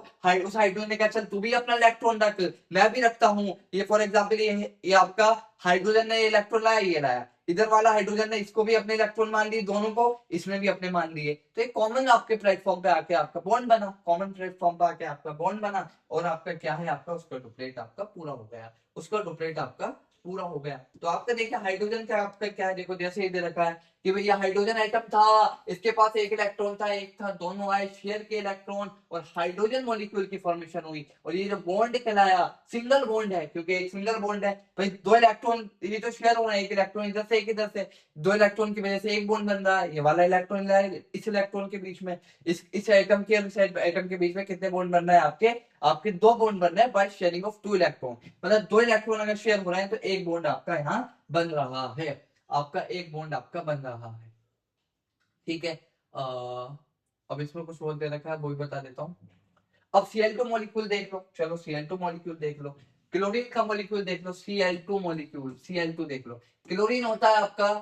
उस हाइड्रोजन ने कहा चल तू भी अपना इलेक्ट्रॉन रख, मैं भी रखता हूँ। ये फॉर एग्जांपल ये आपका हाइड्रोजन ने इलेक्ट्रॉन लाया, ये लाया, इधर वाला हाइड्रोजन ने इसको भी अपने इलेक्ट्रॉन मान लिए, दोनों को इसमें भी अपने मान लिए। तो एक कॉमन आपके प्लेटफॉर्म पे आके आपका बॉन्ड बना, कॉमन प्लेटफॉर्म पे आके आपका बॉन्ड बना। और आपका क्या है, आपका उसका डुप्लेट आपका पूरा हो गया, उसका डुप्लेट आपका पूरा हो गया। तो आपका देखिए हाइड्रोजन का आपका क्या है, देखो जैसे ये दे रखा है कि भैया हाइड्रोजन एटम था, इसके पास एक इलेक्ट्रॉन था, एक था, दोनों आए, शेयर के इलेक्ट्रॉन, और हाइड्रोजन मॉलिक्यूल की फॉर्मेशन हुई। और ये जो बॉन्ड कहलाया, सिंगल बॉन्ड है, क्योंकि एक सिंगल बॉन्ड है भाई, दो इलेक्ट्रॉन ये जो शेयर हो रहा है, एक इलेक्ट्रॉन इधर से एक इधर से, दो इलेक्ट्रॉन की वजह से एक बॉन्ड बन रहा है। ये वाला इलेक्ट्रॉन इस इलेक्ट्रॉन के बीच में, इस एटम के इस एटम के बीच में कितने बॉन्ड बन रहे हैं आपके, आपके दो बॉन्ड बन रहे हैं by sharing of two electron. मतलब दो इलेक्ट्रॉन अगर शेयर हो रहे हैं तो एक बॉन्ड आपका यहाँ बन रहा है, आपका एक बॉन्ड आपका बन रहा है। ठीक है, अब इसमें कुछ और दे रखा है वो भी बता देता हूँ। अब Cl2 मॉलिक्यूल देख लो, चलो Cl2 मॉलिक्यूल देख लो। क्लोरीन का मॉलिक्यूल देख लो, Cl2 मॉलिक्यूल, Cl2 देख लो। क्लोरीन होता है आपका,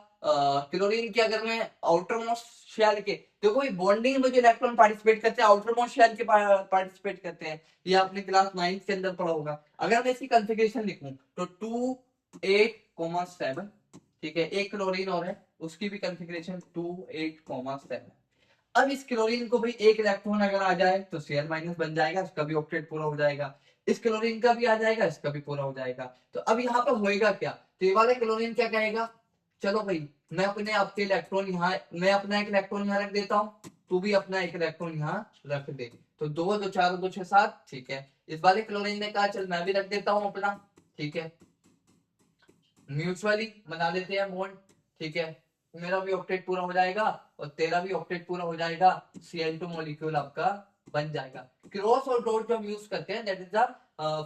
क्लोरीन की अगर मैं आउटर मोस्ट शेल के, देखो ये बॉन्डिंग में जो इलेक्ट्रॉन पार्टिसिपेट करते हैं आउटर मोस्ट शेल के पार्टिसिपेट करते हैं, ये आपने क्लास 9 के अंदर पढ़ा होगा। अगर मैं इसकी कॉन्फ़िगरेशन लिखूं तो 2 8 7, ठीक है, एक क्लोरीन और है, उसकी भी कॉन्फ़िगरेशन 2 8 7। अब इस क्लोरीन को भाई एक इलेक्ट्रॉन अगर आ जाए तो Cl- बन जाएगा, इसका भी ऑक्टेट पूरा हो जाएगा। इस क्लोरीन का भी आ जाएगा, इसका भी पूरा हो जाएगा। तो अब यहाँ पर होएगा क्या, तो ये वाला क्लोरीन क्या कहेगा, चलो भाई मैं अपने आपके इलेक्ट्रॉन यहाँ, मैं अपना एक इलेक्ट्रॉन यहाँ रख देता हूँ, तू भी अपना एक इलेक्ट्रॉन यहाँ रख दे। तो 2 2 4 2 6 7, ठीक है। इस वाले क्लोरीन ने कहा चल मैं भी रख देता हूँ अपना, ठीक है, म्यूचुअली बना देते हैं बॉन्ड, ठीक है, मेरा भी ऑक्टेट पूरा हो जाएगा और तेरा भी ऑक्टेट पूरा हो जाएगा, Cl2 मॉलिक्यूल आपका बन जाएगा। क्रॉस और डॉट जो हम यूज करते हैं that is the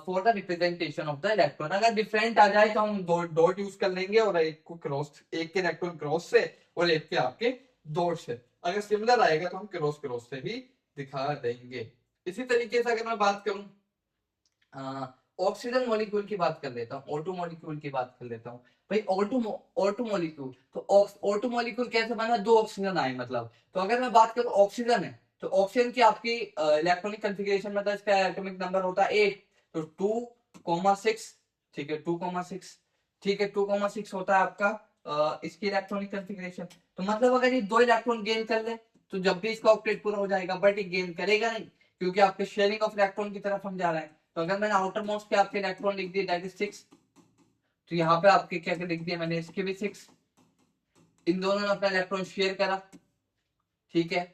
for the representation of the electron. अगर डिफरेंट आ जाए तो हम डॉट यूज कर लेंगे, और एक को क्रॉस, एक के इलेक्ट्रॉन क्रॉस से और एक के आपके डॉट से। अगर सिमिलर आएगा तो हम क्रॉस क्रॉस से भी दिखा देंगे। इसी तरीके से अगर मैं बात करूं ऑक्सीजन मॉलिक्यूल की बात कर लेता हूँ, O2 मॉलिक्यूल की बात कर लेता हूँ। भाई O2 मॉलिक्यूल, तो O2 मॉलिक्यूल कैसे बना, दो ऑक्सीजन आए मतलब। तो अगर मैं बात करूँ ऑक्सीजन है, तो ऑक्सीजन की आपकी इलेक्ट्रॉनिक कॉन्फ़िगरेशन मतलब इसका एटॉमिक नंबर होता है 8, तो 2,6, ठीक है, 2,6, ठीक है, 2,6 होता है आपका इसकी इलेक्ट्रॉनिक कॉन्फ़िगरेशन। तो मतलब अगर ये दो इलेक्ट्रॉन गेन कर ले तो जब भी इसका ऑक्टेट पूरा हो जाएगा, बट ये गेन करेगा नहीं, क्योंकि आपके शेयरिंग ऑफ इलेक्ट्रॉन की तरफ हम जा रहे हैं। तो अगर मैंने आउटर मोस्ट पे आपके इलेक्ट्रॉन लिख दिए दैट इज 6, तो यहाँ पे आपके क्या लिख दिया मैंने, इसके भी 6, इन दोनों ने अपना इलेक्ट्रॉन शेयर करा, ठीक है।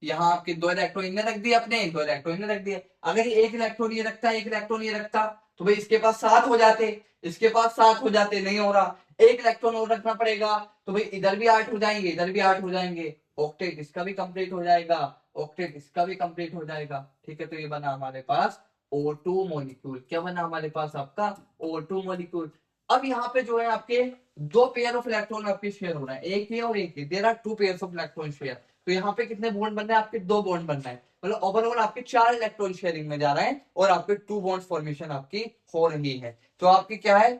यहाँ आपके 2 इलेक्ट्रॉन इन्हें रख दिए अपने, 2 इलेक्ट्रॉन इन्हें रख दिए। अगर ये 1 इलेक्ट्रॉन ये रखता, 1 इलेक्ट्रॉन ये रखता, तो भाई इसके पास 7 हो जाते, इसके पास 7 हो जाते, नहीं हो रहा, 1 इलेक्ट्रॉन और रखना पड़ेगा, तो भाई इधर भी 8 हो जाएंगे, इधर भी 8 हो जाएंगे, ऑक्टेट इसका भी कंप्लीट हो जाएगा, ऑक्टेट इसका भी कंप्लीट हो जाएगा, ठीक है। तो ये बना हमारे पास O2 मॉलिक्यूल। क्या बना हमारे पास आपका O2 मॉलिक्यूल। अब यहाँ पे जो है आपके 2 पेयर ऑफ इलेक्ट्रॉन आपके शेयर हो रहा है, एक ही और एक ही, there are 2 pairs of electron share. तो यहाँ पे कितने बॉन्ड बन रहे हैं आपके, 2 बॉन्ड बन रहे हैं, मतलब ओवरऑल आपके 4 इलेक्ट्रॉन शेयरिंग में जा रहे हैं और आपके 2 बॉन्ड फॉर्मेशन आपकी हो रही है। तो आपकी क्या है,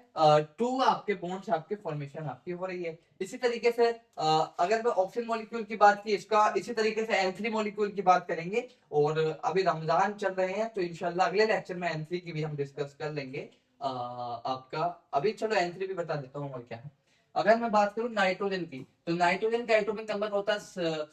2 आपके बॉन्ड्स आपके फॉर्मेशन आपकी हो रही है। इसी तरीके से अगर मैं ऑक्सीजन मॉलिक्यूल की बात की, इसका इसी तरीके से N3 मॉलिक्यूल की बात करेंगे। और अभी रमजान चल रहे हैं तो इंशाल्लाह अगले लेक्चर में N3 की भी हम डिस्कस कर लेंगे। आपका अभी चलो N3 भी बता देता हूँ और क्या है। अगर मैं बात करूं नाइट्रोजन की, तो नाइट्रोजन का एटॉमिक नंबर होता है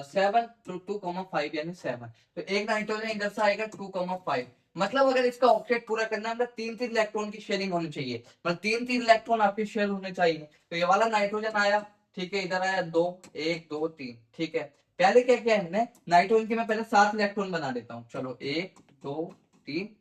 7 to 2,5 यानी 7। तो एक नाइट्रोजन इधर से आएगा 2,5, मतलब अगर इसका ऑक्टेट पूरा करना है मतलब 3-3 इलेक्ट्रॉन की शेयरिंग होनी चाहिए, मतलब 3-3 इलेक्ट्रॉन आपके शेयर होने चाहिए। तो ये वाला नाइट्रोजन आया, ठीक है, इधर आया 2, 1 2 3, ठीक है। पहले क्या किया हमने, नाइट्रोजन के मैं पहले 7 इलेक्ट्रॉन बना देता हूँ, चलो 1 2 3,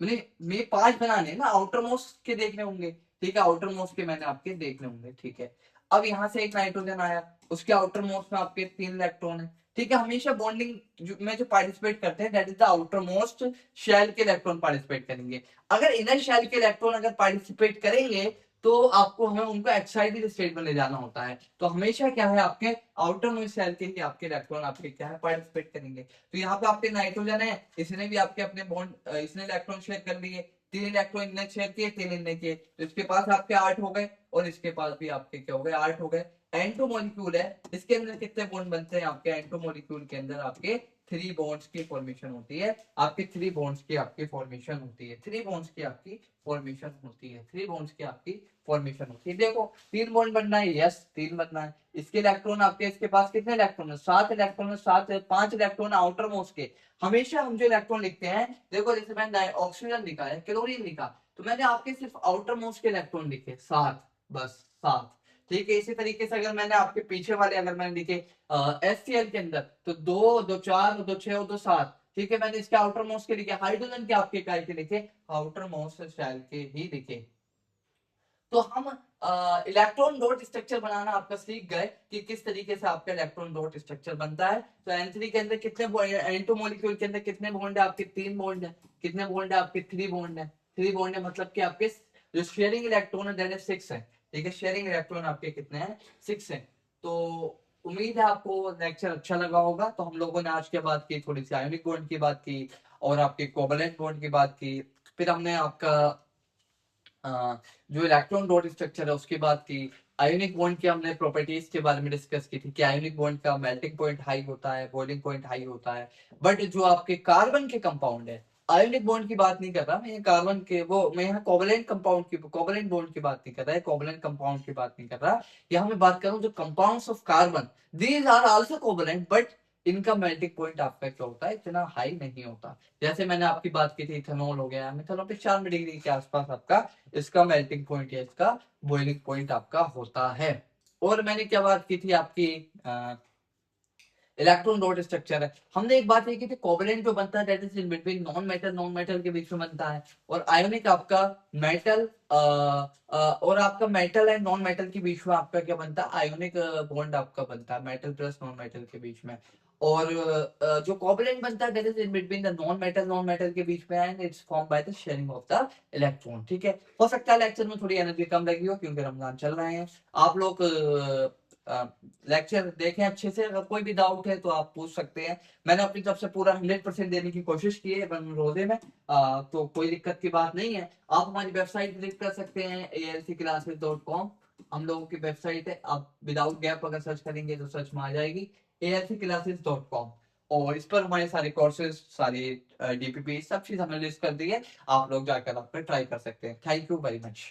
मैं 5 बनाने ना, आउटर मोस्ट के देखने होंगे, ठीक है, आउटर मोस्ट के मैंने आपके देखने होंगे, ठीक है। अब यहाँ से एक नाइट्रोजन आया, उसके आउटर मोस्ट में आपके 3 इलेक्ट्रॉन है, ठीक है। हमेशा बॉन्डिंग में जो पार्टिसिपेट करते हैं that is the outer most shell के इलेक्ट्रॉन पार्टिसिपेट करेंगे। अगर इनर शेल के इलेक्ट्रॉन अगर पार्टिसिपेट करेंगे तो आपको हमें उनको एक्साइटेड स्टेट में ले जाना होता है। तो हमेशा क्या है, आपके आउटर मोस्ट शेल के ही आपके इलेक्ट्रॉन आपके क्या है पार्टिसिपेट करेंगे। तो यहाँ पे आपके नाइट्रोजन है, इसने भी आपके अपने बॉन्ड इसने इलेक्ट्रॉन शेयर कर लिए, 3 इलेक्ट्रॉन इनने शेयर किए, 3 इनने किए, तो इसके पास आपके 8 हो गए और इसके पास भी आपके क्या हो गए, 8 हो गए। N2 मॉलिक्यूल है, इसके अंदर कितने बॉन्ड बनते हैं आपके, N2 मॉलिक्यूल के अंदर आपके 3 बॉन्ड्स की फॉर्मेशन होती है, आपके 3 बॉन्ड्स की आपकी फॉर्मेशन होती है, 3 बॉन्ड्स की आपकी फॉर्मेशन होती है, 3 बॉन्ड्स की आपकी फॉर्मेशन होती है। देखो 3 बॉन्ड बनना है, यस 3 बनना है। इसके इलेक्ट्रॉन आपके, इसके पास कितने इलेक्ट्रॉन है, 7 इलेक्ट्रॉन है, 7 5 इलेक्ट्रॉन आउटर मोस्ट के। हमेशा हम जो इलेक्ट्रॉन लिखते हैं, देखो जैसे मैंने ऑक्सीजन लिखा है, क्लोरीन लिखा, तो मैंने आपके सिर्फ आउटर मोस्ट के इलेक्ट्रॉन लिखे 7, बस 7, ठीक है। इसी तरीके से अगर मैंने आपके पीछे वाले अगर मैंने लिखे HCl के अंदर, तो 2 2 4 2 6 2 7, ठीक है। मैंने इसके आउटर मोस्ट के लिखे, हाइड्रोजन के आपके काय के लिखे, आउटर मोस्ट शेल के ही लिखे। तो हम इलेक्ट्रॉन डॉट स्ट्रक्चर बनाना आपका सीख गए कि किस तरीके से आपका इलेक्ट्रॉन डॉट स्ट्रक्चर बनता है। तो N3 के अंदर कितने, N2 मॉलिक्यूल के अंदर कितने बॉन्ड है आपके, 3 बॉन्ड है। कितने बॉन्ड है आपके, 3 बॉन्ड है, 3 बॉन्ड है, मतलब कि आपके जो शेयरिंग इलेक्ट्रॉन है दैट इज 6 है, ठीक है। शेयरिंग इलेक्ट्रॉन आपके कितने हैं, 6 है। तो उम्मीद है आपको लेक्चर अच्छा लगा होगा। तो हम लोगों ने आज के बात की, थोड़ी सी आयोनिक बॉन्ड की बात की और आपके कोवलेंट बॉन्ड की बात की, फिर हमने आपका जो इलेक्ट्रॉन डॉट स्ट्रक्चर है उसकी बात की, आयोनिक बॉन्ड की हमने प्रॉपर्टीज के बारे में डिस्कस की थी कि आयोनिक बॉन्ड का मेल्टिंग पॉइंट हाई होता है, बॉइलिंग पॉइंट हाई होता है। बट जो आपके कार्बन के कंपाउंड है, आयोनिक बॉन्ड की बात नहीं कर रहा मैं, कार्बन के वो मैं यहाँ कोवलेंट कंपाउंड की, कोवलेंट बॉन्ड की बात नहीं कर रहा है, कोवलेंट कंपाउंड की बात नहीं कर रहा। यहाँ मैं बात कर रहा हूँ जो compounds of carbon, these are also covalent, but इनका मेल्टिंग पॉइंट आपका क्या होता है, इतना हाई नहीं होता। जैसे मैंने आपकी बात की थी इथेनॉल हो गया, मिथेनॉल पे 4 डिग्री के आसपास आपका इसका मेल्टिंग पॉइंट या इसका बॉइलिंग पॉइंट आपका होता है। और मैंने क्या बात की थी आपकी, इलेक्ट्रॉन डॉट स्ट्रक्चर है। हमने एक बात ये की थी कोवलेंट जो बनता है that is in between non metal के बीच में बनता है, और आयोनिक आपका मेटल और आपका मेटल एंड नॉन मेटल के बीच में आपका क्या बनता है, आयोनिक बॉन्ड आपका बनता है, मेटल प्लस नॉन मेटल के बीच में। और जो कोवलेंट बनता है that is in between the non metal के बीच में, and it's form by the sharing of the electron, ठीक है। हो सकता है लेक्चर में थोड़ी एनर्जी कम लगी हो क्योंकि रमजान चल रहे हैं। आप लोग लेक्चर देखें अच्छे से, अगर कोई भी डाउट है तो आप पूछ सकते हैं। मैंने अपनी तरफ से पूरा 100% देने की कोशिश की है रोजे में, तो कोई दिक्कत की बात नहीं है। आप हमारी वेबसाइट विजिट कर सकते हैं alcclasses.com, हम लोगों की वेबसाइट है। आप विदाउट गैप अगर सर्च करेंगे तो सर्च में आ जाएगी alcclasses.com, और इस पर हमारे सारे कोर्सेज, सारे DPP सब चीज हमने लिस्ट कर दी है, आप लोग जाकर आप ट्राई कर सकते हैं। Thank you very much.